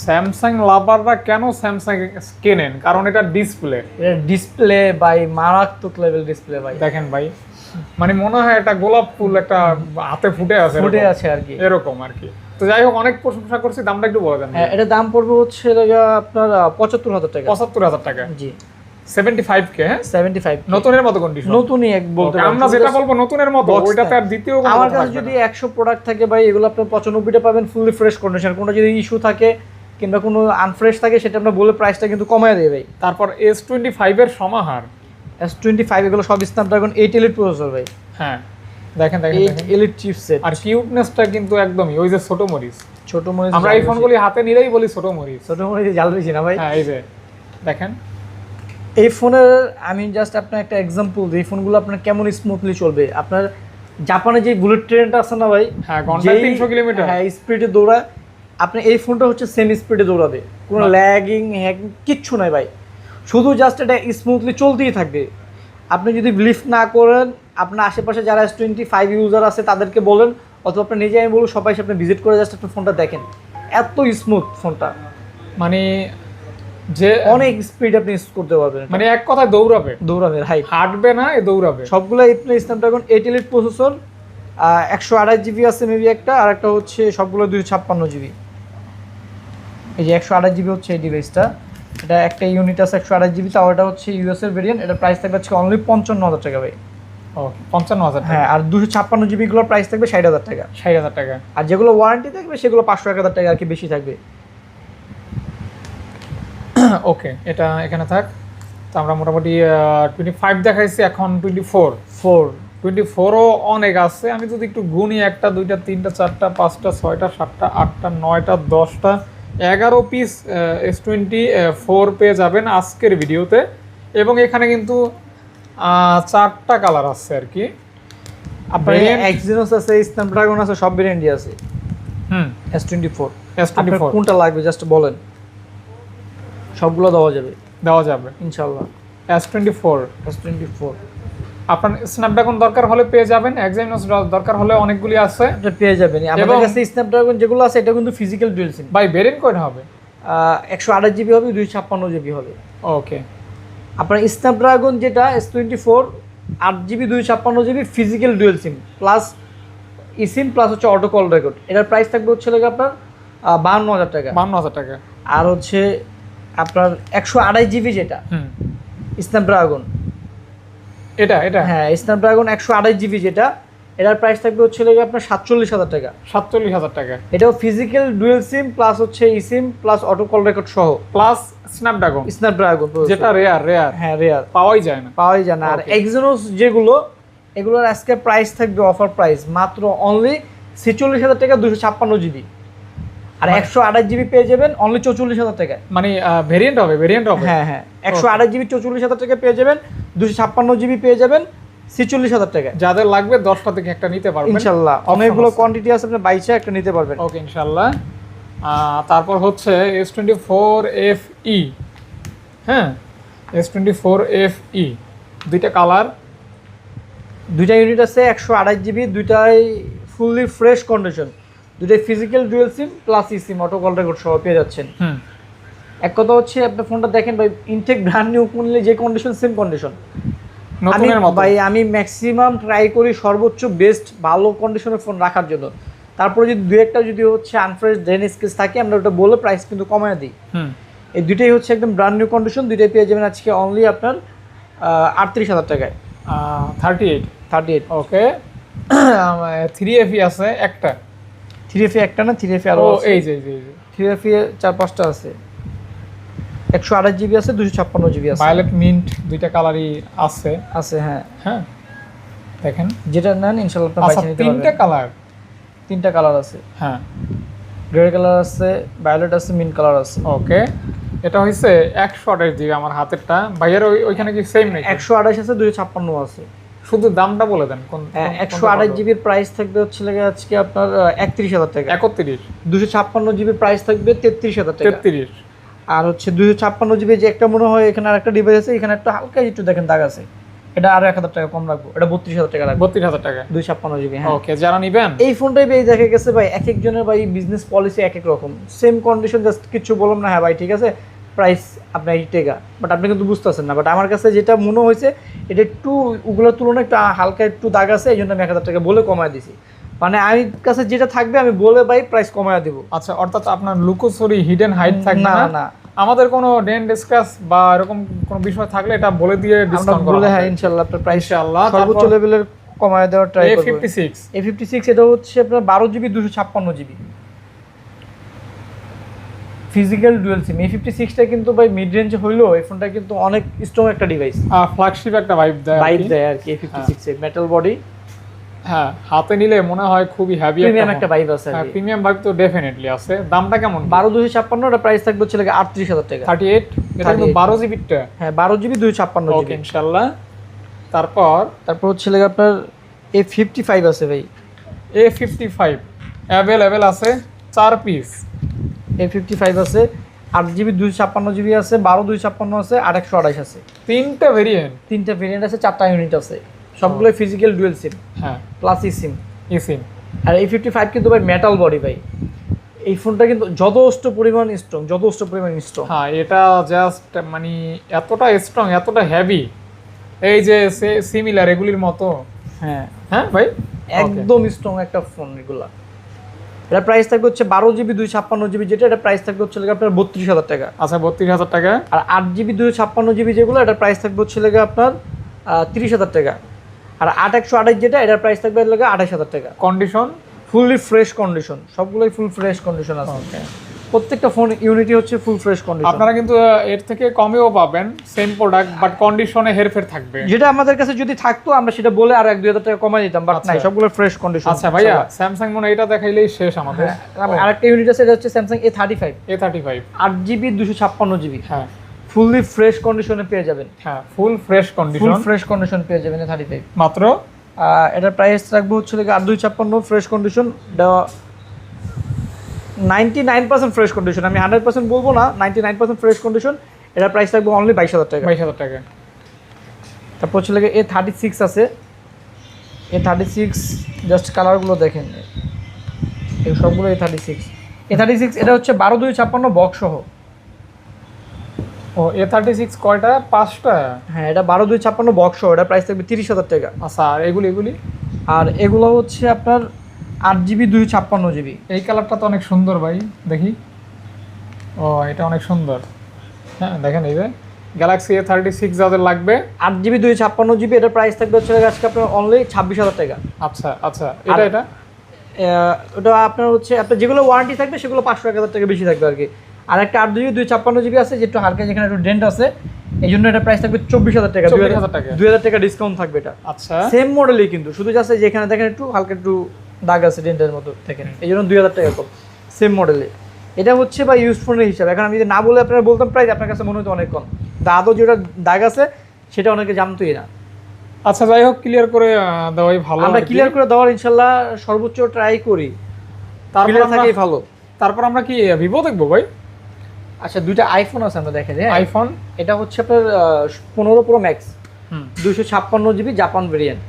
স্যামসাং লাভাররা কেন স্যামসাং কেনেন? কারণ এটা ডিসপ্লে, এটা ডিসপ্লে ভাই মারাত্মক লেভেল ডিসপ্লে ভাই। দেখেন ভাই, মানে মনে হয় একটা গোলাপ ফুল একটা হাতে ফুটে আছে আর কি, এরকম আর কি। তো যাই হোক, অনেক প্রশংসা করছি, দামটা একটু বলে দেন। হ্যাঁ, এটা দাম পড়বে হচ্ছে আপনার 75,000 টাকা। 75,000 টাকা। জি, 75K। হ্যাঁ, 75 নতুনের মতো কন্ডিশন, নতুনই এক বলতে পারেন। আমরা যেটা বলবো নতুনের মতো, ওইটাতে আর দ্বিতীয় কোনো আমার কথা কাছে থাকবে যদি না। 100 প্রোডাক্ট থাকে ভাই, এগুলো আপনি 95টা পাবেন ফুললি ফ্রেশ কন্ডিশন। কোনো যদি ইস্যু থাকে কিংবা কোনো আনফ্রেশ থাকে সেটা আমরা বলে প্রাইসটা কিন্তু কমায় দেবে ভাই। তারপর S25 এর সমাহার। S25 এগুলো সব স্ন্যাপড্রাগন 8 এলিট প্রসেসর ভাই। হ্যাঁ, দেখেন 8 এলিট চিপসেট। আর কিউটনেসটা কিন্তু একদমই ওই যে ছোট মরিচ। ছোট মরিচ, আমরা এই ফোনগুলি হাতে নিলেই বলি ছোট মরিচ। ছোট মরিচ জাল বেশি না ভাই। হ্যাঁ, এই যে দেখেন, এই ফোনের আমি জাস্ট আপনার একটা এক্সাম্পল দিই, এই ফোনগুলো আপনার কেমন স্মুথলি চলবে। আপনার জাপানে যে বুলেট ট্রেনটা আছে না ভাই, হ্যাঁ, ঘন্টায় 300 কিলোমিটার, হ্যাঁ স্পিডে দৌড়ায়, আপনি এই ফোনটা হচ্ছে সেম স্পিডে দৌড়াবে, কোনো ল্যাগিং হ্যাকিং কিচ্ছু নাই ভাই, শুধু জাস্ট এটা স্মুথলি চলতেই থাকবে। আপনি যদি বিলিভ না করেন, আপনার আশেপাশে যারা S25 ইউজার আছে তাদেরকে বলেন, অথবা আপনি নিজে, আমি বলবো সবাই আপনি ভিজিট করে জাস্ট আপনার ফোনটা দেখেন, এত স্মুথ ফোনটা, মানে যে অনেক স্পিড আপনি ইউজ করতে পারবেন। মানে এক কথায় দৌড়াবে রাইট, হাঁটবে না, এ দৌড়াবে। সবগুলো আপনার স্ন্যাপড্রাগন 8 এলিট প্রসেসর, 128 জিবি আছে মেবি একটা, আর একটা হচ্ছে সবগুলো 256 জিবি। এই যে 128 জিবি হচ্ছে এই ডিভাইসটা, এটা একটা ইউনিট আছে 128 জিবি, তাও এটা হচ্ছে ইউএস এর ভেরিয়েন্ট, এটা প্রাইস থাকবে আজকে অনলি 55,000 টাকা ভাই। ও, 55,000 টাকা। হ্যাঁ, আর 256 জিবি গুলোর প্রাইস থাকবে 60,000 টাকা। 60,000 টাকা। আর যেগুলো ওয়ারেন্টি থাকবে সেগুলো 500-1000 টাকা আর কি বেশি থাকবে। ওকে, এটা এখানে থাক। তো আমরা মোটামুটি 25 দেখাইছি, এখন 24ও অনেক আছে। আমি যদি একটু গুনি, 1টা 2টা 3টা 4টা 5টা 6টা 7টা 8টা 9টা 10টা 11 পিস S24 পেয়ে যাবেন আজকের ভিডিওতে। এবং এখানে কিন্তু 4টা কালার আছে আর কি। আপনার এক্সিনোস আছে, স্ন্যাপড্রাগন আছে, সব ভেরিয়েন্টই আছে। S24 আপনার কোনটা লাগবে জাস্ট বলেন, সবগুলো দেওয়া যাবে ইনশাআল্লাহ। S24 আপনার স্ন্যাপড্রাগন দরকার হলে পেয়ে যাবেন, এক্সাইনোস দরকার হলে অনেকগুলি আছে, আপনি পেয়ে যাবেন। আমাদের কাছে স্ন্যাপড্রাগন যেগুলো আছে এটা কিন্তু ফিজিক্যাল ডুয়াল সিম ভাই। ভেরিয়েন্ট কয়টা হবে? 128 জিবি হবে, 256 জিবি হবে। ওকে, আপনার স্ন্যাপড্রাগন যেটা S24 8 GB 256 GB physical dual SIM plus eSIM plus হচ্ছে অটো কল রেকর্ড, এটার প্রাইস থাকবে হচ্ছে আপনার 52,000 টাকা। 52,000 টাকা। আর হচ্ছে আপনার 128 জিবি যেটা স্ন্যাপড্রাগন, এটা হ্যাঁ স্ন্যাপড্রাগন 128 জিবি যেটা, এটার প্রাইস থাকবে হচ্ছে আপনার 47,000 টাকা। 47,000 টাকা। এটাও ফিজিক্যাল ডুয়াল সিম প্লাস হচ্ছে eSIM plus auto call record সহ, প্লাস স্ন্যাপড্রাগন যেটা রেয়ার, হ্যাঁ রেয়ার, পাওয়াই যায় না। আর এক্সিনোস যেগুলো, এগুলোর আজকে প্রাইস থাকবে অফার প্রাইস মাত্র অনলি 46,000 টাকা 256 জিবি, আর 128 জিবি পেয়ে যাবেন অনলি 44,000 টাকায়। মানে ভেরিয়েন্ট হবে হ্যাঁ 128 জিবি 44,000 টাকা পেয়ে যাবেন, 256 জিবি পেয়ে যাবেন 46,000 টাকায়। যাদের লাগবে 10টা থেকে একটা নিতে পারবেন ইনশাআল্লাহ, অনেকগুলো কোয়ান্টিটি আছে, আপনি বাইচে একটা নিতে পারবেন। ওকে ইনশাআল্লাহ। তারপর হচ্ছে S24 FE। হ্যাঁ, S24 FE দুইটা কালার, দুইটা ইউনিট আছে 128 জিবি, দুইটাই ফুললি ফ্রেশ কন্ডিশন, দুইটাই physical dual SIM plus eSIM auto call record সহ পেয়ে যাচ্ছেন। এক কথা হচ্ছে আপনার ফোনটা দেখেন ভাই, ইনটেক ব্র্যান্ড নিউ কিনলে যে কন্ডিশন সেম কন্ডিশন। আমি ম্যাক্সিমাম ট্রাই করি সর্বোচ্চ বেস্ট ভালো কন্ডিশনের ফোন রাখার জন্য, তারপরে যদি দু একটা যদি হচ্ছে আনফ্রেশ ড্রেন স্কেচ থাকে আমরা ওটা বলে প্রাইস কিন্তু কমায় দিই। এই দুইটাই হচ্ছে একদম ব্র্যান্ড নিউ কন্ডিশন, দুইটাই পেয়ে যাবেন আজকে অনলি আপনার 38,000 টাকায়। 38 ওকে। 3FE আছে একটা, 3FE একটা না, 3FE আরো আছে, এই যে 3FE 4-5টা আছে, 128 জিবি আছে, 256 জিবি আছে, ভায়োলেট মিন্ট দুইটা কালারই আছে। হ্যাঁ দেখেন, যেটা নেন ইনশাআল্লাহ আপনি বাইরে নিতে পারবেন। তিনটা কালার আছে। হ্যাঁ, গ্রে কালার আছে, ভায়োলেট আছে, মিন্ট কালার আছে। ওকে, এটা হইছে 128 GB আমার হাতেরটা। ভাইয়ের ওইখানে কি সেম নাকি? 128 আছে, 256 আছে। শুধু দামটা বলে দেন। কোন 128 জিবির প্রাইস থাকবে হচ্ছে লাগে আজকে আপনার 31,000 টাকা। 31। 256 জিবির প্রাইস থাকবে 33,000 টাকা। 33। আর হচ্ছে 256 জিবি যে একটা মনে হয় এখানে আরেকটা ডিভাইস আছে, এখানে একটা হালকা একটু দেখেন দাগ আছে, এটা আরো 1,000 টাকা কম রাখবো, এটা 32,000 টাকা রাখবো। 32,000 টাকা 256 জিবি। হ্যাঁ, ওকে, যারা নিবেন এই ফোনটাই ভাই দেখা গেছে ভাই এক একজনের ভাই বিজনেস পলিসি এক এক রকম। সেম কন্ডিশন, জাস্ট কিছু বললাম না, হ্যাঁ ভাই ঠিক আছে প্রাইস আপনার 80 টাকা, বাট আপনি কিন্তু বুঝতেছেন না। বাট আমার কাছে যেটা মনে হয়েছে এটা একটু ওগুলোর তুলনায় একটু হালকা একটু দাগ আছে, এই জন্য আমি 1,000 টাকা বলে কমায় দিছি। মানে আমি কাছে যেটা থাকবে আমি বলে ভাই প্রাইস কমায় দিব। আচ্ছা, অর্থাৎ আপনার লুকোচুরি হিডেন হাইট থাকবে না না? না, আমাদের কোনো ডেন্ট স্ক্র্যাচ বা এরকম কোনো বিষয় থাকলে এটা বলে দিয়ে আমরা ডিসকাউন্ট করা বলে হবে। হ্যাঁ ইনশাআল্লাহ আপনার প্রাইস ইনশাআল্লাহ। সর্বোচ্চ লেভেলের কমায় দেওয়ার ট্রাই করব। A56। A56 এটা হচ্ছে আপনার 12 GB 256 GB physical dual SIM. A56 টা কিন্তু ভাই মিড রেঞ্জে হইলো এই ফোনটা কিন্তু অনেক স্ট্রং একটা ডিভাইস, ফ্ল্যাগশিপ একটা ভাইব দেয় ভাইব দেয় আর কি। A56 এর মেটাল বডি, হ্যাঁ, হাতে নিলে মনে হয় খুবই হেভি প্রিমিয়াম একটা ভাইব আছে আর হ্যাঁ, কি। প্রিমিয়াম ভাইব তো ডেফিনেটলি আছে। দামটা কেমন? 12/256 এটা প্রাইস থাকবে হচ্ছে 38,000 টাকা। 38। এটা কিন্তু 12 জিবিটা। হ্যাঁ 12 জিবি 256 ওকে, জিবি। ইনশাআল্লাহ। তারপর হচ্ছে আপনার A55 আছে ভাই। A55 অ্যাভেলেবেল আছে 4 পিস। A55 আছে 8 জিবি 256 জিবি আছে, 12/256 আছে, 8/128 আছে। তিনটা ভেরিয়েন্ট। তিনটা ভেরিয়েন্ট আছে, 4টা ইউনিট আছে, সবগুলো ফিজিক্যাল ডুয়াল সিম হ্যাঁ, প্লাস ই সিম। ইসিম। আর A55 কিন্তু ভাই মেটাল বডি ভাই, এই ফোনটা কিন্তু যথেষ্ট পরিমাণ স্ট্রং। হ্যাঁ, এটা জাস্ট মানে এতটা স্ট্রং, এতটা হেভি, এই যে সিমিলার এগুলির মতো। হ্যাঁ হ্যাঁ ভাই, একদম স্ট্রং একটা ফোন এগুলা। এটা প্রাইস থাকবে হচ্ছে 12 জিবি 256 জিবি যেটা, এটা প্রাইস থাকবে হচ্ছে আপনার 32,000 টাকা। আচ্ছা, 32,000 টাকা। আর 8 জিবি 256 জিবি যেগুলো এটা প্রাইস থাকবে হচ্ছে আপনার 30,000 টাকা। আর 8/128 যেটা এটার প্রাইস থাকবে 28,000 টাকা। কন্ডিশন ফুললি ফ্রেশ কন্ডিশন, সবগুলোই ফুল ফ্রেশ কন্ডিশন আছে। ওকে, প্রত্যেকটা ফোন ইউনিটি হচ্ছে ফুল ফ্রেশ কন্ডিশন। আপনারা কিন্তু এর থেকে কমেও পাবেন সেম প্রোডাক্ট, বাট কন্ডিশনে হেরফের থাকবে। যেটা আমাদের কাছে যদি থাকতো আমরা সেটা বলে আর 1-2,000 টাকা কমাই দিতাম, বাট নাই, সবগুলো ফ্রেশ কন্ডিশন। আচ্ছা ভাইয়া, স্যামসাং মনে হয় এটা দেখাইলেই শেষ আমাদের। আরেকটা ইউনিট আছে, এটা হচ্ছে স্যামসাং A35। 8 জিবি 256 জিবি, হ্যাঁ ফুললি ফ্রেশ কন্ডিশনে পেয়ে যাবেন। হ্যাঁ, ফুল ফ্রেশ কন্ডিশন পেয়ে যাবেন A35 মাত্র। এটার প্রাইস রাখবো হচ্ছে 8/256 ফ্রেশ কন্ডিশন, 99% ফ্রেশ কন্ডিশন, আমি 100% বলবো না, 99% ফ্রেশ কন্ডিশন। এটার প্রাইস থাকবে অনলি 22,000 টাকা। 22,000 টাকা। তারপর হচ্ছে A36 আছে। A36 জাস্ট কালারগুলো দেখেন, এই সবগুলো A36 এটা হচ্ছে 12/256 বক্স সহ। ও, A36 কয়টা? 5টা। হ্যাঁ, এটা 12/256 বক্স সহ, এটা প্রাইস থাকবে 30,000 টাকা। আচ্ছা, আর এগুলি আর এগুলো হচ্ছে আপনার 8 জিবি 256 জিবি। এই কালারটা তো অনেক সুন্দর ভাই, দেখি। ও, এটা অনেক সুন্দর। হ্যাঁ, দেখেন এই যে গ্যালাক্সি A36 যাদের লাগবে, 8 জিবি 256 জিবি, এটার প্রাইস থাকবে হচ্ছে আজকে আপনার অনলি 26,000 টাকা। আচ্ছা আচ্ছা, এটা ওটা আপনার হচ্ছে আপনার যেগুলো ওয়ারেন্টি থাকবে সেগুলো 500-1,000 টাকা বেশি থাকবে আর কি। আর একটা 8 জিবি 256 জিবি আছে যেটা হালকা, যেখানে একটু ডেন্ট আছে, এই জন্য এটা প্রাইস থাকবে 24,000 টাকা। 24,000 টাকা। 2,000 টাকা ডিসকাউন্ট থাকবে এটা। আচ্ছা, সেম মডেলই কিন্তু, শুধু জাস্ট যেখানে দেখেন একটু হালকা একটু দাগ আছে ডেন্টের মতো দেখেন, এই জন্য 2,000 টাকা কম। সেম মডেলে এটা হচ্ছে বা ইউজ ফোনের হিসাবে। এখন আমি যদি না বলে আপনারা বলতাম প্রাইস, আপনার কাছে মনে হতো অনেক কম, আদৌ যেটা দাগ আছে সেটা অনেকে জানতোই না। আচ্ছা, যাই হোক, ক্লিয়ার করে দেওয়াই ভালো। আমরা ক্লিয়ার করে দেওয়ার ইনশাল্লাহ সর্বোচ্চ ট্রাই করি, তারপর আমরা কি ভিভো দেখবো ভাই? আচ্ছা, দুইটা আইফোন আছে আমরা দেখেন। আইফোন, এটা হচ্ছে আপনার 15 pro max 256 GB Japan variant.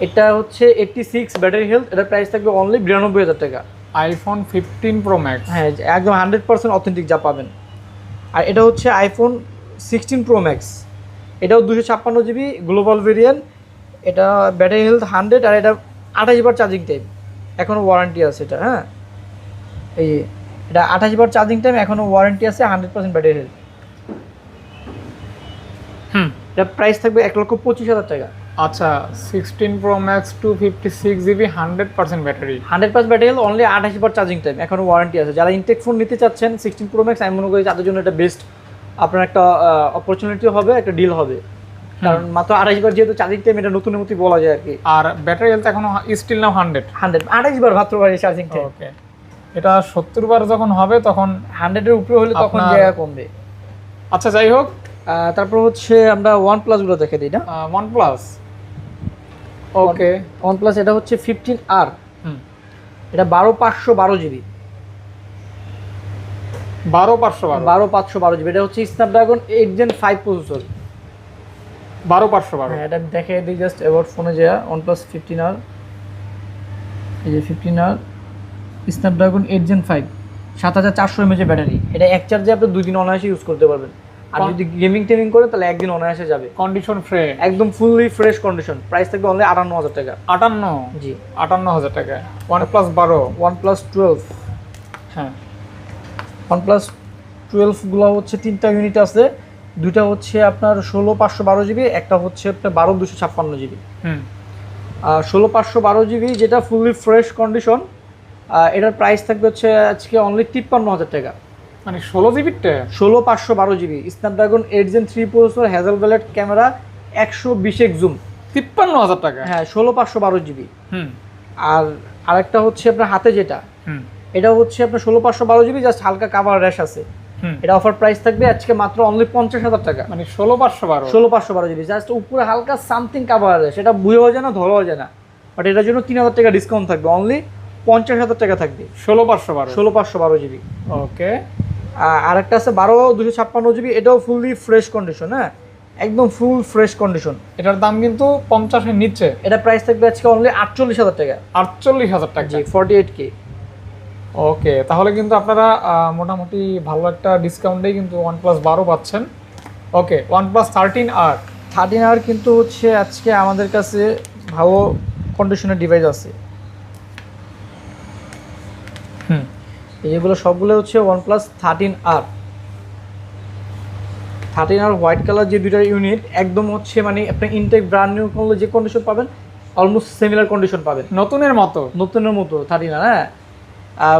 এটা হচ্ছে 86 ব্যাটারি হেলথ, এটার প্রাইস থাকবে অনলি 92,000 টাকা। আইফোন 15 প্রো ম্যাক্স, হ্যাঁ একদম 100% অথেন্টিক যা পাবেন। আর এটা হচ্ছে আইফোন 16 প্রো ম্যাক্স, এটাও 256 জিবি গ্লোবাল ভেরিয়েন্ট, এটা ব্যাটারি হেলথ 100, আর এটা 28 বার চার্জিং টাইম, এখনও ওয়ারেন্টি আছে এটা। হ্যাঁ, এই এটা 28 বার চার্জিং টাইম, এখনও ওয়ারেন্টি আছে, 100% ব্যাটারি হেলথ। এটা প্রাইস থাকবে 1,25,000 টাকা। আচ্ছা, 16 pro max 256 GB 100% battery, 100% battery health, only 28 বার চার্জিং টাইম, এখনও ওয়ারেন্টি আছে। যারা ইনটেক ফোন নিতে চাচ্ছেন 16 প্রো ম্যাক্স, আমি মনে করি তাদের জন্য এটা বেস্ট, আপনার একটা অপরচুনিটি হবে, একটা ডিল হবে, কারণ মাত্র 28 বার যেহেতু চার্জিং টাইম, এটা নতুনের মতোই বলা যায় আর কি। আর ব্যাটারি হেলথ এখনো স্টিল নাও 100 28 বার মাত্র ভাই চার্জিং টাইম। ওকে, এটা 70 বার যখন হবে তখন 100 এর উপরে হলে তখন আপনার- জায়গা কমবে। আচ্ছা যাই হোক, তারপর হচ্ছে আমরা OnePlus গুলো দেখে দিই না। OnePlus ওকে। OnePlus এটা হচ্ছে 15R, হুম, এটা 12512 জিবি, 12512 12512 জিবি। এটা হচ্ছে স্ন্যাপড্রাগন 8 Gen 5 প্রসেসর। 12512 হ্যাঁ, এটা দেখে দিই জাস্ট অ্যাবাউট ফোনে যা OnePlus 15R, এই যে 15R স্ন্যাপড্রাগন 8 Gen 5, 7400 mAh এর ব্যাটারি। এটা এক চার্জে আপনি 2 দিন অনায়াসে ইউজ করতে পারবেন। আর যদি গেমিং টেমিং করে তাহলে একদিন অনায়াসে যাবে। কন্ডিশন ফ্রেশ, একদম ফুললি ফ্রেশ কন্ডিশন। প্রাইস থাকবে অনলি 58000 টাকা। 58 জি। 58000 টাকা। OnePlus 12, OnePlus 12, হ্যাঁ OnePlus 12 গুলো হচ্ছে 3টা ইউনিট আছে। দুইটা হচ্ছে আপনার 16512 জিবি, একটা হচ্ছে আপনার 12256 জিবি। হুম, 16512 জিবি যেটা ফুললি ফ্রেশ কন্ডিশন, এটার প্রাইস থাকবে হচ্ছে আজকে অনলি 53000 টাকা। মানে 16 জিবিটা 16512 GB Snapdragon 8 Gen 3 processor, Hasselblad camera, 120x zoom. 53000 টাকা। হ্যাঁ, 16512 জিবি। হুম আর আরেকটা হচ্ছে আপনার হাতে যেটা, হুম এটা হচ্ছে আপনার 16512 জিবি, জাস্ট হালকা কাভার র্যাশ আছে। হুম, এটা অফার প্রাইস থাকবে আজকে মাত্র অনলি 50000 টাকা। মানে 16512। 16512 জিবি, জাস্ট উপরে হালকা সামথিং কাভার র্যাশ, এটা বুঝেও যায় না, ধরাও যায় না। বাট এটার জন্য 3000 টাকা ডিসকাউন্ট থাকবে, অনলি 50000 টাকা থাকবে। 16512 16512 জিবি। ওকে। আরেকটা আছে 12256 জিবি, এটাও ফুললি ফ্রেশ কন্ডিশন। হ্যাঁ, একদম ফুল ফ্রেশ কন্ডিশন। এটার দাম কিন্তু 50 এর নিচে, এটা প্রাইস থাকবে আজকে অনলি 48000 টাকা। 48000 টাকা। জি, 48K। ওকে, তাহলে কিন্তু আপনারা মোটামুটি ভালো একটা ডিসকাউন্টেই কিন্তু OnePlus 12 পাচ্ছেন। ওকে, OnePlus 13R। 13R কিন্তু হচ্ছে আজকে আমাদের কাছে ভালো কন্ডিশনের ডিভাইস আছে। হুম, এইগুলো সবগুলো হচ্ছে OnePlus 13R। 13R white colour যে দুইটা ইউনিট একদম হচ্ছে মানে আপনি ইনটেক ব্র্যান্ড নিউ করলে যে কন্ডিশন পাবেন অলমোস্ট সিমিলার কন্ডিশন পাবেন, নতুনের মতো। নতুনের মতো 13R। হ্যাঁ,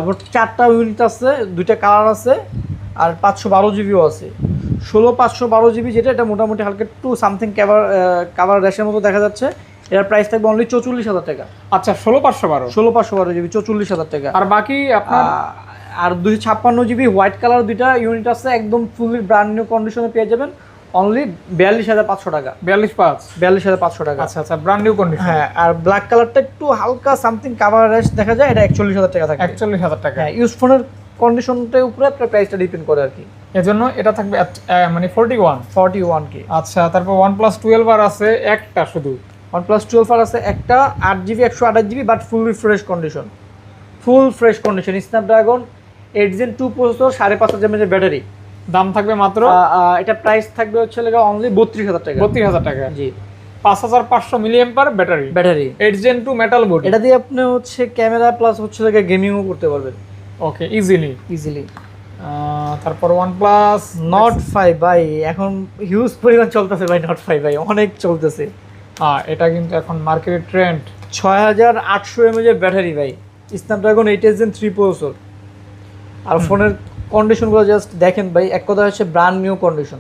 মোট 4টা ইউনিট আছে, দুইটা কালার আছে, আর 512 জিবিও আছে। 16512 জিবি যেটা, এটা মোটামুটি হালকা একটু সামথিং কাভার র্যাশের মতো দেখা যাচ্ছে। এটার প্রাইস থাকবে অনলি 44000 টাকা। আচ্ছা, 16512। 16512 জিবি 44000 টাকা। আর বাকি আপনার আর 256 জিবি হোয়াইট কালার দুইটা ইউনিট আছে, একদম ফুললি ব্র্যান্ড নিউ কন্ডিশনে পেয়ে যাবেন অনলি 42500 টাকা। 42.5। 42500 টাকা। আচ্ছা আচ্ছা, ব্র্যান্ড নিউ কন্ডিশন। হ্যাঁ, আর ব্ল্যাক কালারটা একটু হালকা সামথিং কাভার র্যাশ দেখা যায়, এটা 41000 টাকা থাকবে। 41000 টাকা। হ্যাঁ, ইউজ ফোনের কন্ডিশনটার উপরে আপনার প্রাইসটা ডিপেন্ড করে আর কি। এজন্য এটা থাকবে মানে 41K। কি। আচ্ছা, তারপর OnePlus 12R আছে একটা শুধু। OnePlus 12R আছে একটা 8GB 128GB, but fully fresh condition. Full fresh condition Snapdragon 8 Gen 2 processor, 5500 mAh battery. দাম থাকবে মাত্র এটা প্রাইস থাকবে হচ্ছে লাগা অনলি 32000 টাকা। 32000 টাকা। জি, 5500 milliampere battery, battery. 8 Gen 2 metal body. এটা দিয়ে আপনি হচ্ছে ক্যামেরা প্লাস হচ্ছে লাগা গেমিংও করতে পারবেন ওকে, ইজিলি। ইজিলি। তারপর OnePlus Nord 5 ভাই এখন হিউজ পরিমাণ চলতেছে ভাই, Nord 5 ভাই অনেক চলতেছে। এটা কিন্তু এখন মার্কেটের ট্রেন্ড। 6800 mAh ব্যাটারি ভাই, স্ন্যাপড্রাগন 8 Gen 3 প্রসেসর। আর ফোনের কন্ডিশনগুলো জাস্ট দেখেন ভাই, এক কথা হচ্ছে ব্র্যান্ড নিউ কন্ডিশন।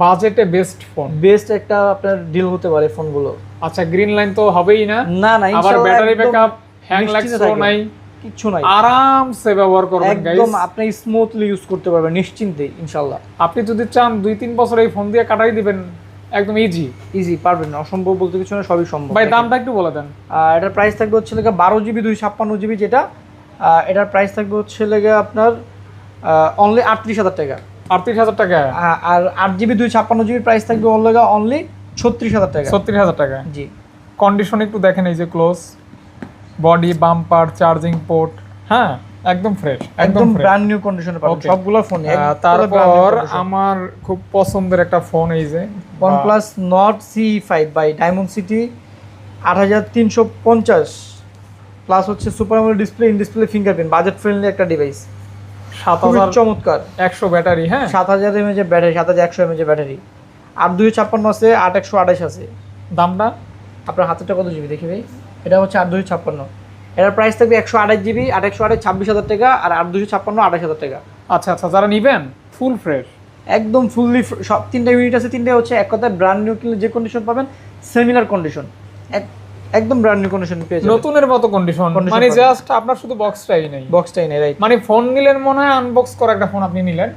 বাজেটে বেস্ট ফোন, বেস্ট একটা আপনার ডিল হতে পারে ফোনগুলো। আচ্ছা, গ্রিন লাইন তো হবেই না। না না, আবার ইনশাআল্লাহ ব্যাটারি একদম ব্যাকআপ, হ্যাং নিশ্চিন্তে লাগছো থাকেন। নাই, কিচ্ছু নাই, আরামসে ব্যবহার করবেন গাইস। একদম আপনি স্মুথলি ইউজ করতে পারবেন নিশ্চিন্তে ইনশাআল্লাহ। আপনি যদি চান 2-3 বছর এই ফোন দিয়ে কাটাই দিবেন, একদম ইজি। ইজি পারবেন, অসম্ভব বলতে কিছু না, সবই সম্ভব। ভাই দামটা একটু বলে দেন। এটার প্রাইস থাকবে হচ্ছে লেগে 12GB 256GB যেটা, এটার প্রাইস থাকবে হচ্ছে লেগে আপনার অনলি 38000 টাকা। 38000 টাকা। আর 8GB 256GB প্রাইস থাকবে অনলি 36000 টাকা। 36000 টাকা। জি। কন্ডিশন একটু দেখেন, এই যে close body, bumper, charging port, হ্যাঁ একদম ফ্রেশ, একদম fresh। ব্র্যান্ড নিউ কন্ডিশনে পাবেন Okay. সবগুলো ফোনে। তারপর আমার খুব পছন্দের একটা ফোন, এই যে OnePlus Nord CE5 by Diamond City 8350 plus হচ্ছে super AMOLED display, in display fingerprint, budget friendly একটা ডিভাইস। 7100 চমৎকার ব্যাটারি। হ্যাঁ, 7000 mAh ব্যাটারি, 7100 mAh ব্যাটারি। আর 256 আছে, 8128 আছে। দামটা আপনার হাতেরটা কত জিবি দেখি ভাই? এটা হচ্ছে 8256। এটার প্রাইস থাকবে 128GB 8128 26000 টাকা, আর 8256 28000 টাকা। আচ্ছা আচ্ছা, যারা নিবেন ফুল ফ্রেশ, একদম ফুললি সব 3টা ইউনিট আছে, 3টা হচ্ছে এক কথায় ব্র্যান্ড নিউ কিনলে যে কন্ডিশন পাবেন সিমিলার কন্ডিশন, একদম ব্র্যান্ড নিউ কন্ডিশন পেয়ে যাবেন, নতুনের মতো কন্ডিশন, মানে জাস্ট আপনার শুধু বক্সটাই নেই, বক্সটাই নেই, রাইট। মানে ফোন নিলেন মনে হয় আনবক্স করা একটা ফোন আপনি নিলেন,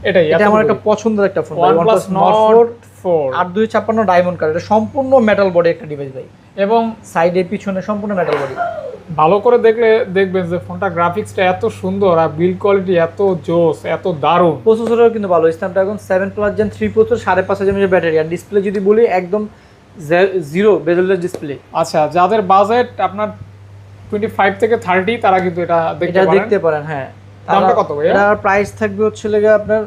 এটাই। এটা আমার একটা পছন্দের একটা phone, OnePlus Nord 4 8256 diamond colour, এটা সম্পূর্ণ মেটাল বডি একটা ডিভাইস ভাই, এবং সাইডে পিছনে সম্পূর্ণ মেটাল বডি। ভালো করে দেখলে দেখবেন যে ফোনটা গ্রাফিক্সটা এত সুন্দর আর বিল্ড কোয়ালিটি এত জোস, এত দারুণ। প্রসেসরও কিন্তু ভালো, Snapdragon 7+ Gen 3 processor, 5.5 mAh battery, আর ডিসপ্লে যদি বলি একদম জিরো বেজেলের ডিসপ্লে। আচ্ছা, যাদের বাজেট আপনার 25 থেকে 30 তারা কিন্তু এটা দেখতে পারেন। হ্যাঁ, দামটা কত ভাই? এটার প্রাইস থাকবে হচ্ছে লাগে আপনার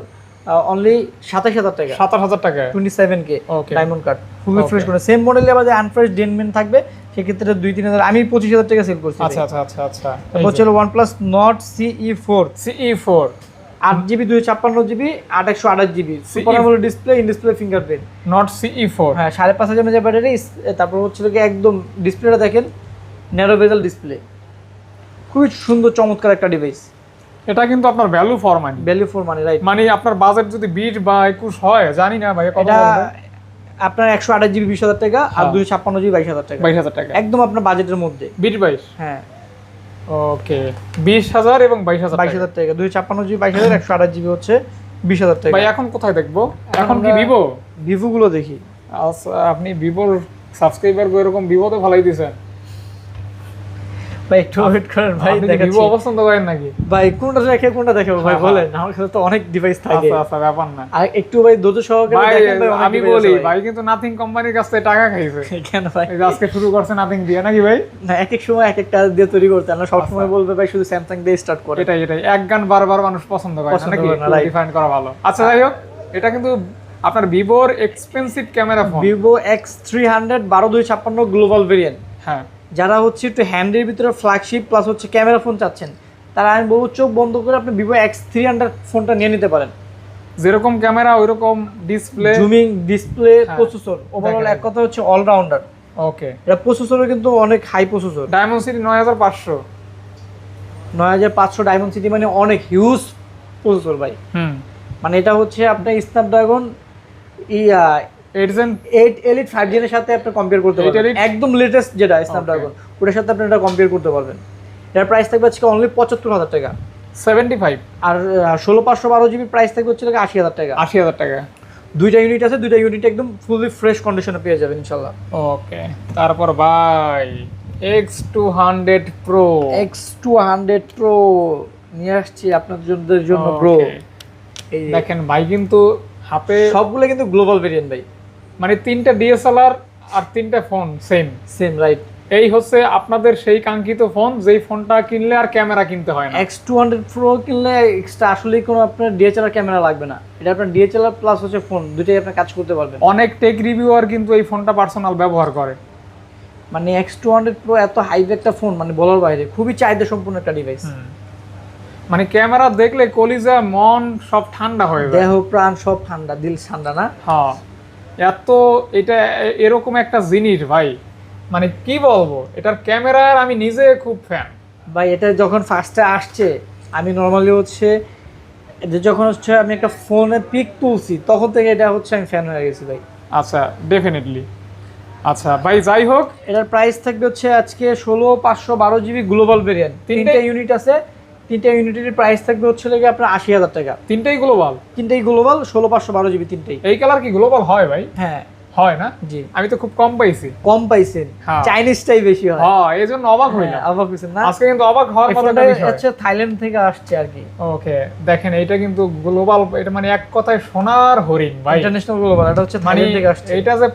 অনলি 27000 টাকা, 27000 টাকা, 27K ওকে, ডায়মন্ড কাট, ফুলি ফ্রেশ করে। সেম মডেলে আবার যে আনফ্রেশ ডেনমেন থাকবে, সেক্ষেত্রে 2-3000, আমি 25000 টাকা সেল করছি। আচ্ছা আচ্ছা আচ্ছা আচ্ছা, হচ্ছে OnePlus Nord CE4, 8GB 256GB 828GB, super AMOLED display, in display fingerprint, Nord CE4, হ্যাঁ 5.5 mAh ব্যাটারি। তারপর হচ্ছে কি একদম ডিসপ্লেটা দেখেন, ন্যারো বেজেল ডিসপ্লে, খুবই সুন্দর চমৎকার একটা ডিভাইস। এটা কিন্তু আপনার value for money, value for money, right. মানে আপনার বাজেট যদি 20 বা 21 হয়, জানি না ভাই কত এটা বলবো, আপনার 128GB 20000 টাকা, আর 256GB 22000 টাকা, 22000 টাকা, একদম আপনার বাজেটের মধ্যে। 20 হ্যাঁ, ওকে, 20000 এবং 22000 22000 টাকা, 256GB 22000, 128GB হচ্ছে 20000 টাকা। ভাই এখন কোথায় দেখবো? এখন কি আমরা ভিভো? ভিভো গুলো দেখি। আচ্ছা, আপনি ভিভোর সাবস্ক্রাইবার এরকম ভিভোতে ভালাই দিয়েছেন ভাই, একটু ওয়েট করেন ভাই, দেখাচ্ছি। ভিভো পছন্দ করেন নাকি ভাই কোনটা রেখে কোনটা দেখাবো ভাই, বলেন, আমার কাছে তো অনেক ডিভাইস থাকে। আচ্ছা আচ্ছা, ব্যাপার না আর একটু ভাই ধৈর্য সহকারে ভাই, দেখেন ভাই, অনেক আমি device বলি আছে ভাই কিন্তু নাথিং কোম্পানির কাছ থেকে টাকা খাইছে। কেন ভাই? এই যে আজকে শুরু করছে নাথিং দিয়ে নাকি ভাই? না, এক এক সময় এক একটা দিয়ে তৈরি করতে, আমরা সবসময় বলবে ভাই শুধু স্যামসাং দিয়ে স্টার্ট করে। এটাই এটাই, এক গান বারবার মানুষ পছন্দ করে না পছন্দ নাকি, করে না, right. ডিফাইন করা ভালো। আচ্ছা যাই হোক, এটা কিন্তু আপনার ভিভোর expensive camera phone, Vivo X300 12256 global variant. হ্যাঁ, যারা হচ্ছে একটু হ্যান্ডের ভিতরে ফ্ল্যাগশিপ প্লাস হচ্ছে ক্যামেরা ফোন চাচ্ছেন, তারা আমি বলবো চোখ বন্ধ করে আপনি ভিভো X300 ফোনটা নিয়ে নিতে পারেন। যেরকম ক্যামেরা ওইরকম ডিসপ্লে, জুমিং, ডিসপ্লে, হ্যাঁ, প্রসেসর, ওভারঅল দেখেন। এক কথা হচ্ছে অলরাউন্ডার। ওকে, এটা প্রসেসরও কিন্তু অনেক high processor, Dimensity 9500, 9500 Dimensity, মানে অনেক হিউজ প্রসেসর ভাই। হুম, মানে এটা হচ্ছে আপনার স্ন্যাপড্রাগন 8 Gen 8 Elite 5 Gen এর সাথে আপনি কম্পেয়ার করতে 8 পারবেন, Elite? একদম লেটেস্ট যেটা স্ন্যাপড্রাগন, ওটার সাথে আপনি এটা কম্পেয়ার করতে পারবেন। এর প্রাইস থাকবে আজকে অনলি 75000 টাকা, 75, আর 16512GB প্রাইস থাকবে হচ্ছে 80000 টাকা। 80000 টাকা। দুইটা ইউনিট আছে, দুইটা ইউনিট একদম ফুলি ফ্রেশ কন্ডিশনে পেয়ে যাবেন ইনশাআল্লাহ। ওকে, তারপর ভাই X200 Pro, X200 Pro নিয়ে আসছি আপনাদের জন্য ব্রো। এই দেখেন ভাই কিন্তু হাতে সবগুলো কিন্তু গ্লোবাল ভেরিয়েন্ট ভাই, মানে 3টা ডিএসএলআর আর 3টা ফোন সেম, রাইট। এই হচ্ছে আপনাদের সেই কাঙ্ক্ষিত ফোন, যেই ফোনটা কিনলে আর ক্যামেরা কিনতে হয় না। X200 Pro কিনলে এক্সট্রা আসলে কোনো আপনার ডিএসএলআর ক্যামেরা লাগবে না, এটা আপনার ডিএসএলআর প্লাস হচ্ছে ফোন দুটোই আপনি কাজ করতে পারবেন। অনেক টেক রিভিউয়ার কিন্তু এই ফোনটা পার্সোনাল ব্যবহার করে। মানে X200 Pro এত হাইপ একটা ফোন, মানে বলার বাইরে, খুবই চাহিদা সম্পূর্ণ একটা ডিভাইস। মানে ক্যামেরা দেখলে কলিজা মন সব ঠান্ডা হয়ে যায়, দেহ প্রাণ সব ঠান্ডা, দিল ঠান্ডা না? হ্যাঁ, এত এটা এরকম একটা জিনিস ভাই, মানে কি বলবো, এটার ক্যামেরার আমি নিজে খুব ফ্যান ভাই। এটা যখন ফার্স্টে আসছে, আমি নর্মালি হচ্ছে যখন হচ্ছে আমি একটা ফোনে পিক তুলছি, তখন থেকে এটা হচ্ছে আমি ফ্যান হয়ে গেছি ভাই। আচ্ছা, ডেফিনেটলি। আচ্ছা ভাই, যাই হোক, এটার প্রাইস থাকবে হচ্ছে আজকে 16512GB গ্লোবাল ভেরিয়েন্ট, তিনটা ইউনিট আছে, তিনটা ইউনিটের প্রাইস থাকবে হচ্ছে লাগে আপনার 80000 টাকা। তিনটাই গ্লোবাল? তিনটাই গ্লোবাল, 16512GB তিনটাই। এই কালার কি গ্লোবাল হয় ভাই? হ্যাঁ, হয় না? জি, আমি তো খুব কম পাইছি। কম পাইছেন, হ্যাঁ। চাইনিজটাই বেশি হয়। হ্যাঁ, এই জন্য অবাক হইলাম। হ্যাঁ, অবাক হইছেন না? আজকে কিন্তু অবাক হওয়ার মতো একটা বিষয়। হচ্ছে থাইল্যান্ড থেকে আসছে আর কি। ওকে, দেখেন এইটা কিন্তু গ্লোবাল, এটা মানে এক কথায় সোনার হরিণ ভাই, ইন্টারন্যাশনাল গ্লোবাল, এটা হচ্ছে মানে থাইল্যান্ড থেকে আসছে। এইটা যে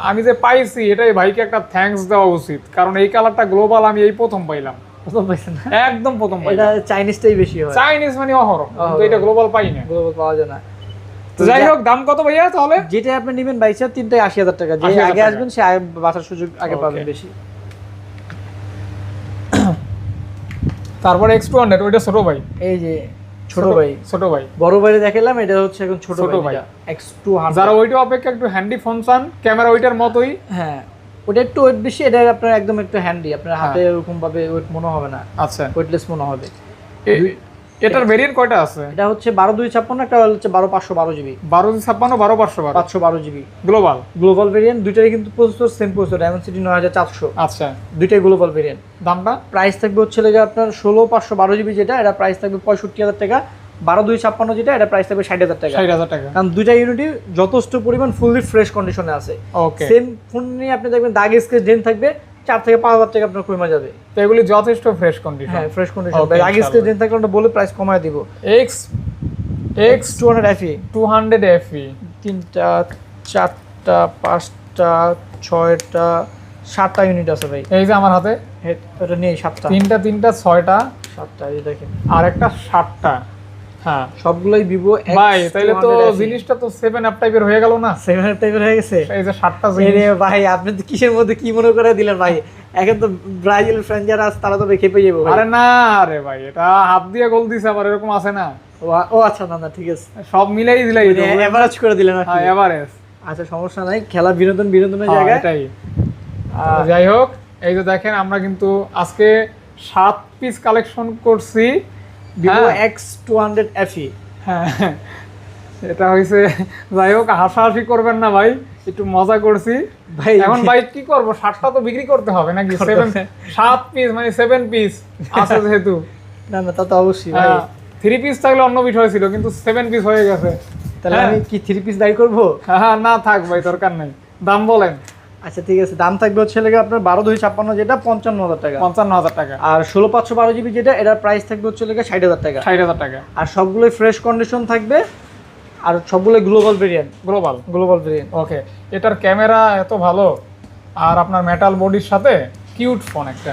আমি যে পাইছি, এটাই ভাইকে একটা থ্যাঙ্কস দেওয়া উচিত, কারণ এই কালারটা গ্লোবাল আমি এই প্রথম পাইলাম, প্রথম পাইছেন না? একদম প্রথম এটা পাইলাম। চাইনিজটাই বেশি হয়, চাইনিজ মানে অহরহ, কিন্তু এটা গ্লোবাল পাই না। গ্লোবাল পাওয়া যায় না। তো যাই হোক, দাম কত ভাইয়া তাহলে? যেটা আপনি নেবেন বাইসা তিনটাই 80000 টাকা, যে 80,000 আগে টাকা। আসবেন সে বাঁচার সুযোগ আগে পাবেন বেশি। তারপরে X200, ওইটা ছোট ভাই, এই যে ছোট ভাই, ছোট ভাই, বড় ভাইরে দেখালাম, এটা হচ্ছে এখন ছোট ছোট ভাই ভাই। X200। যারা ওইটা অপেক্ষা একটু হ্যান্ডি ফোন চান, ক্যামেরা ওইটার মতোই, হ্যাঁ, ওটা একটু ওয়েট বেশি, এটা আপনার একদম একটু হ্যান্ডি, আপনার হাতে এরকম ভাবে ওয়েট মনে হবে না, আচ্ছা, ওয়েটলেস মনে হবে। এটার ভেরিয়েন্ট কয়টা আছে? এটা হচ্ছে 12/256, একটা হচ্ছে 12/512 GB. 12/56, 12/512, 512 GB global. Global variant, দুইটাই কিন্তু প্রসেসর সেম প্রসেসর Dimensity 9400, আচ্ছা, দুইটাই গ্লোবাল ভেরিয়েন্ট। দামটা? প্রাইস থাকবে হচ্ছে লেগে আপনার 16/512 জিবি যেটা, এটা প্রাইস থাকবে 65,000 টাকা। 12/256 যেটা, এটা প্রাইস থাকবে 60,000 টাকা। 60,000 টাকা। কারণ দুইটা ইউনিটই যথেষ্ট পরিমাণ ফুললি ফ্রেশ কন্ডিশনে আছে। ওকে, সেম ফোন নিয়ে আপনি দেখবেন দাগ স্কেচ ডেন্ট থাকবে 4 থেকে 5,000 টাকা আপনার কমে যাবে। তো এগুলি যথেষ্ট ফ্রেশ কন্ডিশন। হ্যাঁ, ফ্রেশ কন্ডিশন। Okay, দাগ স্কেচ ডেন্ট থাকলে আমরা বলে প্রাইস কমায় দিব। X200 FE 200 FE 3টা 4টা 5টা 6টা 7টা ইউনিট আছে ভাই। এই যে আমার হাতে এটা নিয়ে 7টা, 3টা 6টা 7টা এই দেখেন, আর একটা 7টা। হ্যাঁ সবগুলাই ভিভো ভাই, তাইলে তো জিনিসটা তো 7 আপ টাইপের হয়ে গেল না? 7 টাইপের হয়ে গেছে। এই যে 7টা এই রে ভাই, আপনি তো কিসের মধ্যে কি মনে করে দিলেন ভাই? এখন তো ব্রাজিল ফ্যান যারা আছে তারা তো খেপে যাবে ভাই। আরে না রে ভাই, এটা হাত দিয়ে গোল দিছে আবার, এরকম আছে না? ও আচ্ছা, না ঠিক আছে, সব মিলাই দিলাই, এভারেজ করে দিলেন আর হ্যাঁ, এভারেজ। আচ্ছা, সমস্যা নাই, খেলা বিনোদনের জায়গায় এটাই। যাই হোক, এই যে দেখেন আমরা কিন্তু আজকে 7 পিস কালেকশন করছি ভিভো X200 FE। হ্যাঁ, এটা হইছে। যাই হোক, হাসাহাসি করবেন না ভাই, একটু মজা করছি ভাই। এখন ভাই কি করবো, 7টা তো বিক্রি করতে হবে নাকি? 7 পিস মানে 7 পিস আছে যেহেতু। না তা তো অবশ্যই ভাই। 3 পিস থাকলে অন্য বিষয় ছিল, কিন্তু 7 পিস হয়ে গেছে। তাহলে আমি কি 3 পিস দায়ী করবো? হ্যাঁ, না থাক ভাই, দরকার নেই। দাম বলেন। আচ্ছা ঠিক আছে, দাম থাকবে হচ্ছে লেগে আপনার 12/256 যেটা 55,000 টাকা। 55,000 টাকা। আর 16/512 জিবি যেটা, এটার প্রাইস থাকবে হচ্ছে লেগে 60,000 টাকা। 60,000 টাকা। আর সবগুলোই ফ্রেশ কন্ডিশন থাকবে, আর সবগুলোই global variant. Global variant. Okay, এটার ক্যামেরা এত ভালো, আর আপনার মেটাল বডির সাথে কিউট ফোন একটা।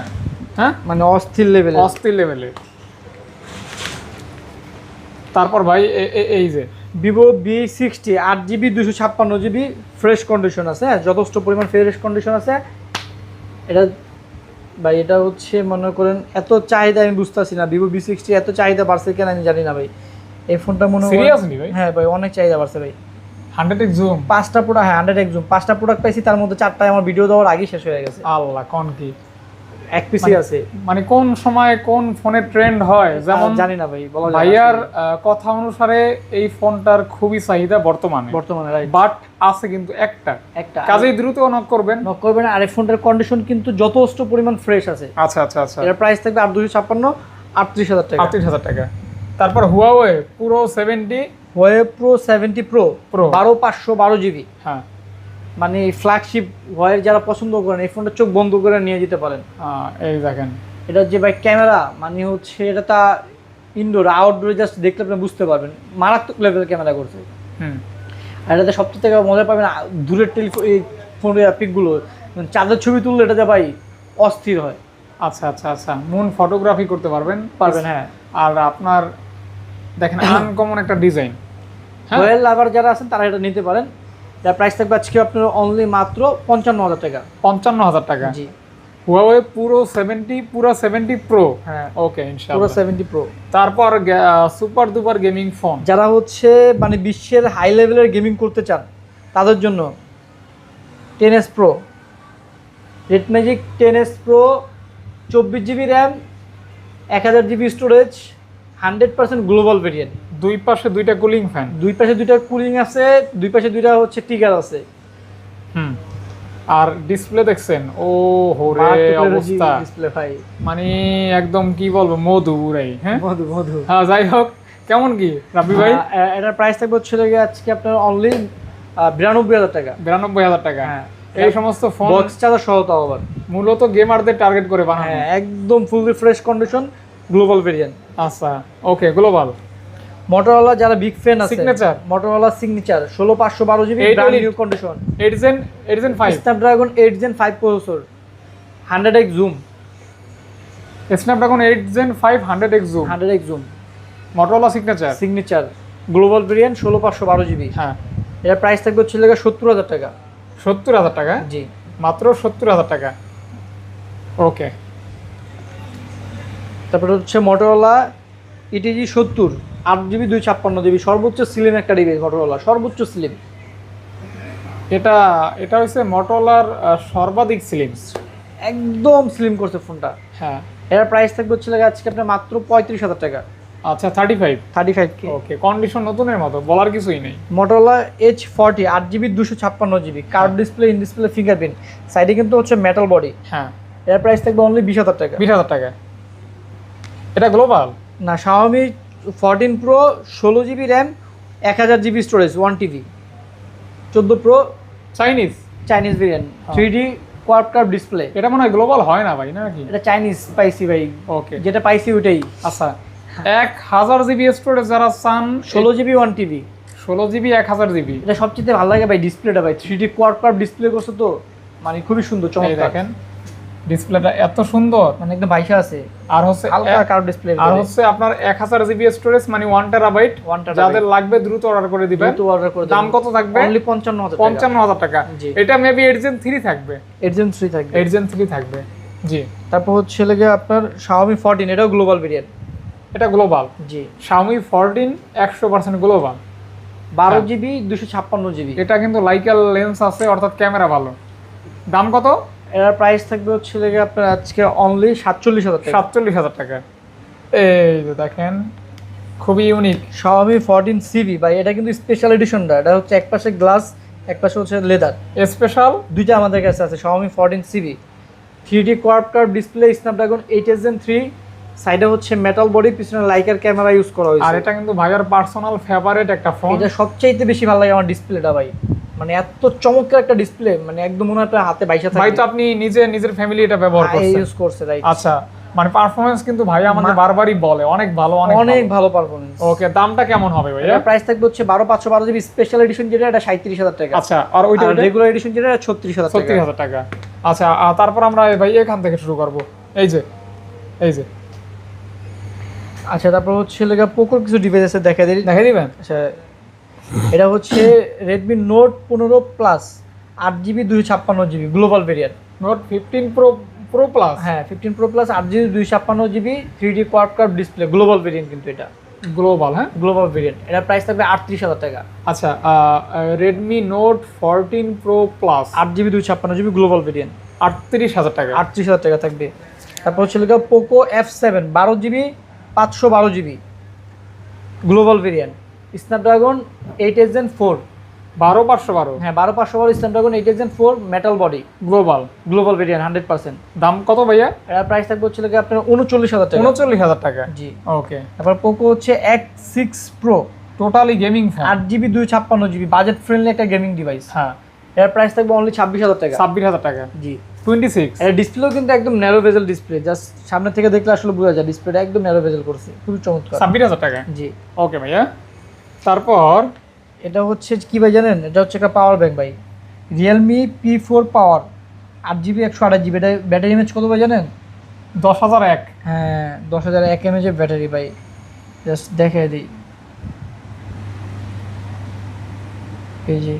হ্যাঁ, মানে অস্থির লেভেলে। তারপর ভাই এই যে Vivo V60 8GB 256GB fresh condition আছে, হ্যাঁ, যথেষ্ট পরিমাণ ফ্রেশ কন্ডিশন আছে। এটা ভাই, এটা হচ্ছে মনে করেন এত চাহিদা, আমি বুঝতেছি না ভিভো V60 এত চাহিদা বাড়ছে কেন আমি জানি না ভাই। এই ফোনটা মনে হয় সিরিয়াসলি ভাই? হ্যাঁ ভাই, অনেক চাহিদা বাড়ছে ভাই। 100x জুম, 5টা প্রোডাক্ট, হ্যাঁ 100x জুম, 5টা প্রোডাক্ট পাইছি, তার মধ্যে 4টায় আমার ভিডিও দেওয়ার আগেই শেষ হয়ে গেছে। আল্লাহ, কোন কি এক পিসি আছে। মানে কোন সময় কোন ফোনের ট্রেন্ড হয় যেমন জানি না ভাই, বলা যায় না। ভাইয়ার কথা অনুসারে এই ফোনটার খুবই চাহিদা বর্তমানে, রাইট। বাট আছে কিন্তু একটা কাজেই দ্রুত নক করবেন। আর এই ফোনটার কন্ডিশন কিন্তু যথেষ্ট পরিমাণ ফ্রেশ আছে। আচ্ছা। এর প্রাইস থাকবে 8/256 38,000 টাকা। 38,000 টাকা। তারপর হুয়াওয়ে পুরো 70 হুয়াওয়ে প্রো 70 প্রো 12/512 জিবি। হ্যাঁ, মানে ফ্ল্যাগশিপ হুয়াওয়ে যারা পছন্দ করেন, এই ফোনটা চোখ বন্ধ করে নিয়ে যেতে পারেন। এই দেখেন, এটা যে ভাই ক্যামেরা, মানে হচ্ছে এটা তা ইনডোর আউটডোরে জাস্ট দেখলে আপনি বুঝতে পারবেন, মারাত্মক লেভেলের ক্যামেরা করছে। আর এটাতে সবচেয়ে থেকে মজা পাবেন দূরের টেলিফোন ফোনের পিকগুলো, চাঁদের ছবি তুললে এটা ভাই অস্থির হয়। আচ্ছা, মুন ফটোগ্রাফি করতে পারবেন। হ্যাঁ। আর আপনার দেখেন আনকমন একটা ডিজাইন। হুয়াওয়ে লাভার যারা আছেন তারা এটা নিতে পারেন। যার প্রাইস থাকবে আজকে আপনার অনলি মাত্র 55,000 টাকা। 55,000 টাকা। জি, হুয়াওয়ে পুরো 70 প্রো। হ্যাঁ, ওকে, ইনশাআল্লাহ পুরো 70 প্রো। তারপর সুপার ডুপার গেমিং ফোন, যারা হচ্ছে মানে বিশ্বের হাই লেভেলের গেমিং করতে চান তাদের জন্য 10s pro, red magic 10s pro, 24GB RAM, 1000GB storage, 100% global variant. দুই পাশে দুইটা কুলিং ফ্যান, দুই পাশে দুইটা কুলিং আছে, দুই পাশে দুইটা হচ্ছে টিকার আছে। আর ডিসপ্লে দেখছেন, ও হোরে অবস্থা, ডিসপ্লে ভাই মানে একদম কি বলবো, মধু উড়াই। হ্যাঁ, মধু। হ্যাঁ, যাই হোক, কেমন কি রাব্বি ভাই? এটার প্রাইস থাকবে হচ্ছে আজকে আপনার অনলি 92,000 টাকা। 92,000 টাকা। হ্যাঁ, এই সমস্ত ফোন বক্স চার্জার সহ তাও আবার মূলত গেমারদের টার্গেট করে বানানো। হ্যাঁ, একদম fully fresh condition global variant. আচ্ছা, ওকে, গ্লোবাল। মোটরোলা যারা বিগ ফ্যান আছে, signature Motorola signature 16/512 GB brand new condition, 8 Gen 5 Snapdragon 8 Gen 5 processor, 100x zoom, Snapdragon 8 Gen 5 100x zoom, 100x zoom, Motorola signature global variant 16/512 GB. হ্যাঁ, এর price থাকবে হচ্ছে 70,000 টাকা। 70,000 টাকা? জি, মাত্র 70,000 টাকা। ওকে, তারপরে হচ্ছে মোটরোলা ইটিজি 70 8GB 256GB সর্বোচ্চ স্লিম একটা ডিভাইস, মোটরোলা সর্বোচ্চ স্লিম। এটা হচ্ছে মোটরোলার সর্বাধিক স্লিম, একদম স্লিম করছে ফোনটা। হ্যাঁ, এর প্রাইস থাকবে হচ্ছে আজকে আপনার মাত্র 35,000 টাকা। আচ্ছা 35। 35K। ওকে, কন্ডিশন নতুনের মতো, বলার কিছুই নেই। Motorola H40 8GB 256GB curve display, in display fingerprint, সাইডে কিন্তু হচ্ছে মেটাল বডি। হ্যাঁ, এর প্রাইস থাকবে অনলি 20,000 টাকা। 20,000 টাকা। এটা গ্লোবাল না, Xiaomi 14 Pro 16GB RAM 1000GB storage 1TB, 14 Pro Chinese. Chinese variant 3D quad curve display. এটা মনে হয় গ্লোবাল হয় না ভাই, নাকি? এটা চাইনিজ পাইছি ভাই, ওকে, যেটা পাইছি ওটাই। আচ্ছা 1000 জিবি স্টোরেজ যারা চান, 16GB 1TB। 16 GB 1000 GB. এটা সবচেয়ে ভালো লাগে ভাই ডিসপ্লেটা ভাই, 3D কোয়াড কার্ভ ডিসপ্লে করছে তো, মানে খুবই সুন্দর চমৎকার। দেখেন ডিসপ্লেটা এত সুন্দর, মানে একদম ভাইসা আছে, আর হচ্ছে হালকা কার্ভ ডিসপ্লে। আর হচ্ছে আপনার 1000 জিবি স্টোরেজ মানে 1 টেরাবাইট। 1 TB যাদের লাগবে দ্রুত অর্ডার করে দিবেন। দ্রুত অর্ডার করে দাম কত থাকবে? অনলি 55,000 টাকা। 55,000 টাকা। জি। এটা মেবি 8 Gen 3 থাকবে। 8 Gen 3 থাকবে। 8 Gen 3 থাকবে, জি। তারপর হচ্ছে লাগে আপনার Xiaomi 14, এটাও গ্লোবাল ভেরিয়েন্ট। এটা গ্লোবাল। জি। Xiaomi 14 100% global. 12GB 256GB। এটা কিন্তু লাইকাল লেন্স আছে, অর্থাৎ ক্যামেরা ভালো। দাম কত? এর প্রাইস থাকবে হচ্ছে লাগে আপনার আজকে অনলি 47,000 টাকা। 47,000 টাকা। এই যে দেখেন, খুবই ইউনিক। Xiaomi 14CV ভাই, এটা কিন্তু স্পেশাল এডিশনটা। এটা হচ্ছে এক পাশে গ্লাস, এক পাশে হচ্ছে লেদার। স্পেশাল দুইটা আমাদের কাছে আছে Xiaomi 14CV। 3D quad curve display, Snapdragon 8 Gen 3, সাইডে হচ্ছে মেটাল বডি, পিছনে লাইকার ক্যামেরা ইউজ করা হয়েছে। আর এটা কিন্তু ভাইয়ার পার্সোনাল ফেভারিট একটা ফোন। এটা সবচেয়ে বেশি ভালো লাগে আমার ডিসপ্লেটা ভাই, মানে এত চমৎকার একটা ডিসপ্লে, মানে একদম মনে হয় আপনার হাতে বাইসা থাকে। ভাই তো আপনি নিজের ফ্যামিলি এটা ব্যবহার করছেন। ইউজ করছে, রাইট। আচ্ছা, মানে পারফরম্যান্স কিন্তু ভাই আমাদের বারবারই বলে অনেক ভালো, অনেক ভালো পারফরম্যান্স। ওকে, দামটা কেমন হবে ভাইয়া? এর প্রাইস থাকবে হচ্ছে 12512GB স্পেশাল এডিশন, যেটা এটা 37,000 টাকা। আচ্ছা, আর ওইটা রেগুলার এডিশন যেটা 36,000 টাকা। 36,000 টাকা। আচ্ছা, আর তারপর আমরা ভাই এখান থেকে শুরু করব। এই যে আচ্ছা, তারপর হচ্ছে লাগা পোকোর কিছু ডিভাইস আছে, দেখাই দিবেন। আচ্ছা, এটা হচ্ছে Redmi Note 15 Plus 8GB 256GB global variant. Note 15 pro plus. হ্যাঁ, 15 Pro Plus 8GB 256GB 3D quad curve display global variant, কিন্তু এটা গ্লোবাল। হ্যাঁ, গ্লোবাল ভেরিয়েন্ট। এটার প্রাইস থাকবে 38,000 টাকা। আচ্ছা, Redmi Note 14 Pro Plus 8GB 256GB global variant 38,000 টাকা। 38,000 টাকা থাকবে। তারপর হচ্ছে লাগা Poco F7 12GB 512GB global variant, Snapdragon 8 Gen 4। 12512। হ্যাঁ, 12512 Snapdragon 8 Gen 4 metal body global variant 100%। দাম কত ভাইয়া? এর প্রাইস থাকবে হচ্ছে লাগে আপনার 39,000 টাকা। 39,000 টাকা। জি। ওকে, তারপর পোকো হচ্ছে X6 Pro totally gaming phone. 8GB 256GB budget friendly একটা গেমিং ডিভাইস। হ্যাঁ, এর প্রাইস থাকবে অনলি 26,000 টাকা। 26,000 টাকা। জি। 26। এর ডিসপ্লেও কিন্তু একদম ন্যারো বেজেল ডিসপ্লে, জাস্ট সামনে থেকে দেখলে আসলে বোঝা যায় ডিসপ্লেটা একদম ন্যারো বেজেল করছে, খুবই চমৎকার। 26,000 টাকা। জি। ওকে ভাইয়া, তারপর এটা হচ্ছে কি ভাই জানেন? এটা হচ্ছে একটা পাওয়ার ব্যাংক ভাই, Realme P4 পাওয়ার 8GB 128GB। এটা ব্যাটারি এমএচ কত ভাই জানেন? 10,001। হ্যাঁ, 10,001 mAh এর ব্যাটারি ভাই, জাস্ট দেখাই দিই। এই যে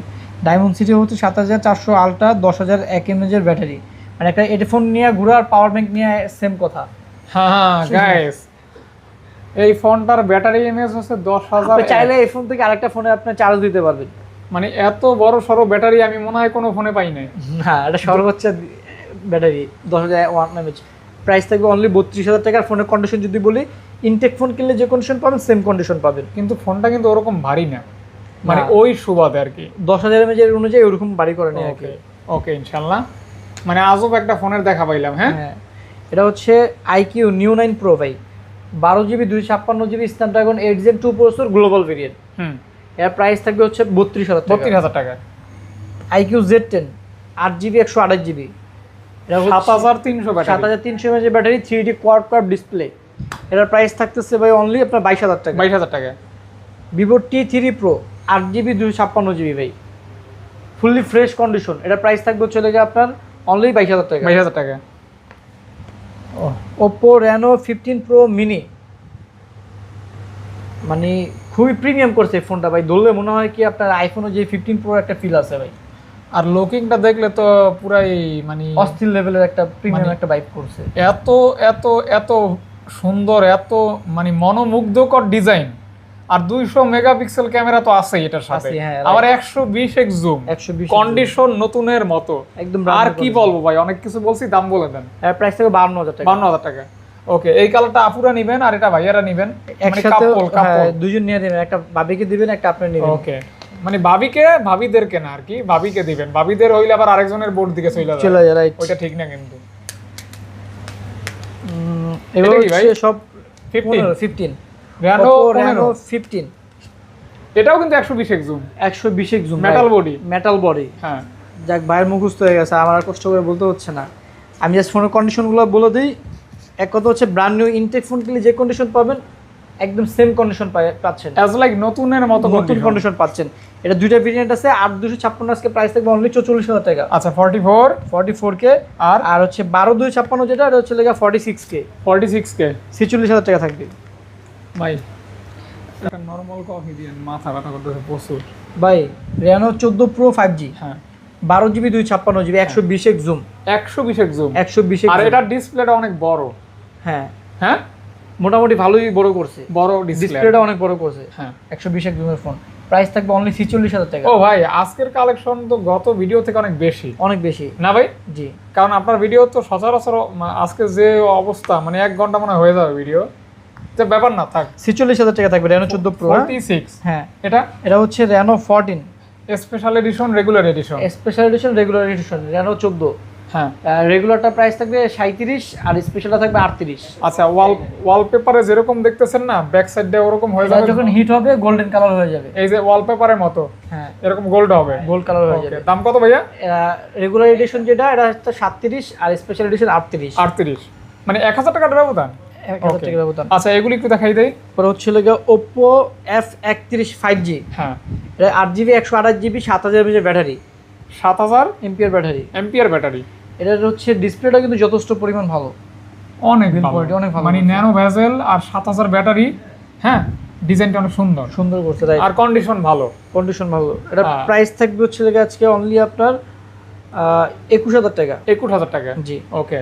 ডায়মন্ড সিটি হচ্ছে 7400 আলট্রা 10,001 mAh এর ব্যাটারি, মানে একটা হেডফোন নিয়ে ঘোরা আর পাওয়ার ব্যাংক নিয়ে সেম কথা। হ্যাঁ গাইস, এই ফোনটার ব্যাটারি এমএএইচ হচ্ছে 10,000। আপনি চাইলে এই ফোন থেকে আরেকটা ফোনে আপনি চার্জ দিতে পারবেন। মানে এত বড় সরো ব্যাটারি আমি মনে হয় কোনো ফোনে পাই নাই। না, এটা সর্বোচ্চ ব্যাটারি 10,001 mAh। প্রাইস থাকবে অনলি 32,000 টাকার। ফোনের কন্ডিশন যদি বলি, ইনটেক ফোন কিনলে যে কন্ডিশন পাবেন সেম কন্ডিশন পাবেন, কিন্তু ফোনটা কিন্তু ওরকম ভারী না, মানে না। ওই সুবাদে আর কি 10,000 mAh এর অনুযায়ী ওরকম বাড়ি করে নেয় আর কি। ওকে ওকে, ইনশাআল্লাহ। মানে আজব একটা ফোনের দেখা পাইলাম। হ্যাঁ, হ্যাঁ, এটা হচ্ছে IQ Neo 9 Pro ভাই, 12GB 256GB Snapdragon 8 Gen 2 processor global variant. এর প্রাইস থাকবে হচ্ছে 32,000 টাকা। 32,000 টাকা। IQ Z10 8GB 128GB, এটা 7,300 battery. 7,300 mAh battery, 3D quad curve display. এটার প্রাইস থাকতেছে ভাই অনলি আপনার 22,000 টাকা। 22,000 টাকা। Vivo T3 Pro 8GB 256GB ভাই, ফুললি ফ্রেশ কন্ডিশন। এটার প্রাইস থাকবে চলে গিয়ে আপনার অনলি 22,000 টাকা। 22,000 টাকা। Oppo Reno 15 Pro Mini, মানে খুবই প্রিমিয়াম করছে এই ফোনটা ভাই, ধরলে মনে হয় কি আপনার আইফোনে যে 15 Pro একটা ফিল আছে ভাই। আর লুকিংটা দেখলে তো পুরাই মানে অস্থির লেভেলের একটা প্রিমিয়াম একটা ভাইব করছে। এত এত এত সুন্দর, এত মানে মনোমুগ্ধকর ডিজাইন, আর 200 মেগাপিক্সেল ক্যামেরা তো আছেই এটার সাথে, আছে, হ্যাঁ, আবার 120x জুম, 120 কন্ডিশন নতুনের মতো। একদম। আর কি বলবো ভাই, অনেক কিছু বলছি, দাম বলে দেন। এর প্রাইস থাকবে 52,000 টাকা। 52,000 টাকা। ওকে, এই কালারটা আপুরা নেবেন আর এটা ভাইয়ারা নেবেন, মানে একসাথে কাপল কাপল দুজন নিয়ে নেবেন, একটা ভাবিকে দিবেন, একটা আপনি নেবেন। ওকে, মানে ভাবিদেরকে না আর কি, ভাবিকে দিবেন, ভাবিদের হইলে আবার আরেকজনের বোর্ড দিকে চলে যায়, রাইট। ওইটা ঠিক না কিন্তু। এবার এটা কি ভাই? হচ্ছে সব 15 Reno Reno 15 এটাও কিন্তু 120 জুম, 120 জুম, মেটাল বডি। হ্যাঁ, যাক ভাইয়ের মুখস্থ হয়ে গেছে, আমার আর কষ্ট করে বলতে হচ্ছে না। আমি জাস্ট ফোনের কন্ডিশনগুলো বলে দিই। এক কথা হচ্ছে ব্র্যান্ড নিউ ইনটেক ফোন কিনলে যে কন্ডিশন পাবেন একদম সেম কন্ডিশন পাচ্ছেন, অ্যাজ লাইক নতুনের মতো নতুন কন্ডিশন পাচ্ছেন। এটা দুইটা ভেরিয়েন্ট আছে, 8256 আজকে প্রাইস থাকবে অনলি 44,000 টাকা। আচ্ছা 44 কে আর আর হচ্ছে 12256 যেটা, এটা হচ্ছে লেগা 46K 46,000 টাকা থাকবে। ভাই একটা নরমাল কফি দিয়েন, মাথা ব্যথা করতেছে প্রচুর ভাই Reno 14 Pro 5G, হ্যাঁ 12GB 256GB 120x zoom, 120 zoom, 120x আর এটার ডিসপ্লেটা অনেক বড়। হ্যাঁ হ্যাঁ, মোটামুটি ভালোই বড় করছে, বড় ডিসপ্লে, ডিসপ্লেটা অনেক বড় করছে। হ্যাঁ 120x জুমের ফোন, প্রাইস থাকবে অনলি 46,000 টাকা। ও ভাই, আজকের কালেকশন তো গত ভিডিও থেকে অনেক বেশি, অনেক বেশি না ভাই? জি, কারণ আপনার ভিডিও তো সচরাচর আজকে যে অবস্থা, মানে 1 ঘন্টা মনে হয়ে যাবে ভিডিও, যে ব্যাপার না থাক। 46,000 টাকা থাকবে Reno 14 Pro। 46, হ্যাঁ, এটা এটা হচ্ছে Reno 14 special edition, regular edition, special edition, regular edition Reno 14। হ্যাঁ রেগুলারটা প্রাইস থাকবে 37 আর স্পেশালটা থাকবে 38। আচ্ছা, ওয়ালপেপারে যেরকম দেখতেছেন না, ব্যাক সাইডে ওরকম হয়ে এটা যাবে যখন হিট হবে গোল্ডেন কালার হয়ে যাবে, এই যে ওয়ালপেপারের মতো, হ্যাঁ এরকম গোল্ড হবে, গোল্ড কালার হয়ে Okay, যাবে। দাম কত ভাইয়া? রেগুলার এডিশন যেটা, এটা হচ্ছে 37 আর স্পেশাল এডিশন 38। 38, মানে 1000 টাকার ব্যবধান। 1000 Okay. টাকা ব্যবধান। আচ্ছা, এগুলি একটু দেখাই দেই। পরে হচ্ছে লেগে Oppo F31 5G, হ্যাঁ এটা 8GB 128GB 7000 mAh battery, 7000 ampere battery. Ampere battery. এটার হচ্ছে ডিসপ্লেটা কিন্তু যথেষ্ট পরিমাণ ভালো, অনেক Build ভালো, quality অনেক ভালো মানে করছে। ন্যানো ভেজেল আর 7000 ব্যাটারি। হ্যাঁ, ডিজাইনটা অনেক সুন্দর, সুন্দর করছে, রাইট। আর কন্ডিশন ভালো। কন্ডিশন ভালো। এটা হ্যাঁ। প্রাইস থাকবে হচ্ছে লেগে আজকে অনলি আপনার 21,000 টাকা। 21000 টাকা। জি, ওকে,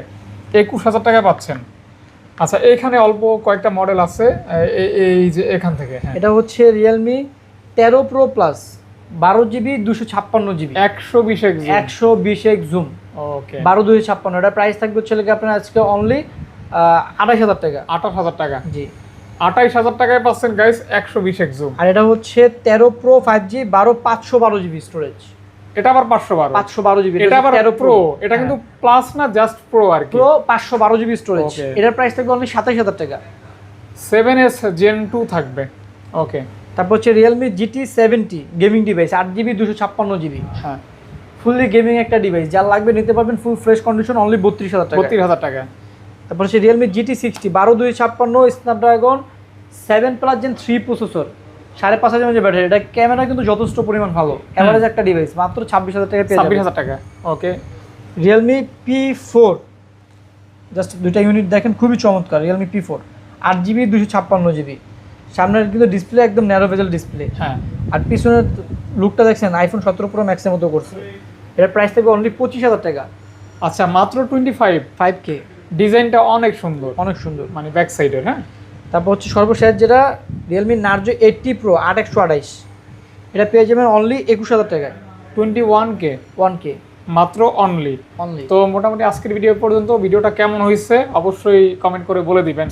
21000 টাকায় পাচ্ছেন। আচ্ছা, এখানে অল্প কয়েকটা মডেল আছে, এই যে এখান থেকে। হ্যাঁ, এটা হচ্ছে Realme 13 Pro Plus 12GB 256GB 120 120x zoom, ওকে 12/256। এটা প্রাইস থাকবে হচ্ছে লেগে আপনার আজকে অনলি 28,000 টাকা। 28000 টাকা। জি, 28000 টাকায় পাচ্ছেন গাইস 120 জুম। আর এটা হচ্ছে 13 Pro 5G 512GB স্টোরেজ, এটা আবার 512। 512GB। এটা আবার 13 প্রো, এটা কিন্তু প্লাস না, জাস্ট প্রো আর কি। Pro 512GB storage. Okay. এটার প্রাইস থাকবে অনলি 27,000 টাকা। 7S Gen 2 থাকবে। ওকে, তারপর হচ্ছে Realme GT 70 gaming device 8GB 256GB, হ্যাঁ ফুললি গেমিং একটা ডিভাইস, যা লাগবে নিতে পারবেন, ফুল ফ্রেশ কন্ডিশন, অনলি 32,000 টাকা। 32000 টাকা। তারপর হচ্ছে Realme GT 60 12/256 Snapdragon 7 plus Gen 3 processor, 5,500 mAh battery. এটা ক্যামেরা কিন্তু যথেষ্ট পরিমাণ ভালো, এভারেজ একটা ডিভাইস, মাত্র 26,000 টাকা পেয়ে যাবেন। 26000 টাকা। ওকে, Realme P4, জাস্ট দুইটা ইউনিট দেখেন, খুবই চমৎকার। Realme P4 8GB 256GB, সামনের কিন্তু ডিসপ্লে একদম ন্যারো বেজেল ডিসপ্লে, হ্যাঁ আর পিছনের লুকটা দেখছেন আইফোন 17 Pro Max এর মতো করছে। এটার প্রাইস থাকবে অনলি 25,000 টাকা। আচ্ছা, মাত্র 5K, ডিজাইনটা অনেক সুন্দর, অনেক সুন্দর। মানে ব্যাক সাইডের। হ্যাঁ, তারপর হচ্ছে সর্বশেষ যেটা Realme Narzo 80 Pro 8/128, এটা পেয়ে যাবেন অনলি 21,000 টাকায়। 21K 1K মাত্র অনলি। অনলি। তো মোটামুটি আজকের ভিডিও পর্যন্ত। ভিডিওটা কেমন হয়েছে অবশ্যই কমেন্ট করে বলে দিবেন।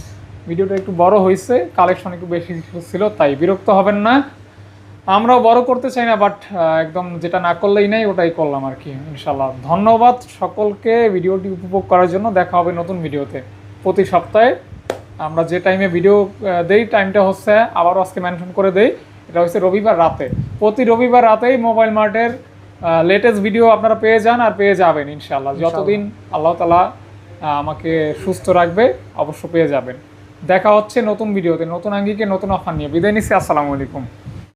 ভিডিওটা একটু বড় হয়েছে, কালেকশন একটু বেশি ছিল, তাই বিরক্ত হবেন না। আমরাও বড় করতে চাই না, বাট একদম যেটা না করলেই নাই ওটাই করলাম আর কি, ইনশাল্লাহ। ধন্যবাদ সকলকে ভিডিওটি উপভোগ করার জন্য। দেখা হবে নতুন ভিডিওতে প্রতি সপ্তাহে। আমরা যে টাইমে ভিডিও দেই, টাইমটা হচ্ছে আবারও আজকে মেনশন করে দেই, এটা হচ্ছে রবিবার রাতে। প্রতি রবিবার রাতেই মোবাইল মার্টের লেটেস্ট ভিডিও আপনারা পেয়ে যান আর পেয়ে যাবেন ইনশাল্লাহ। যতদিন আল্লাহ তাআলা আমাকে সুস্থ রাখবে অবশ্য পেয়ে যাবেন। দেখা হচ্ছে নতুন ভিডিওতে, নতুন আঙ্গিকে নতুন অফার নিয়ে। বিদায় নিচ্ছি, আসসালামু আলাইকুম।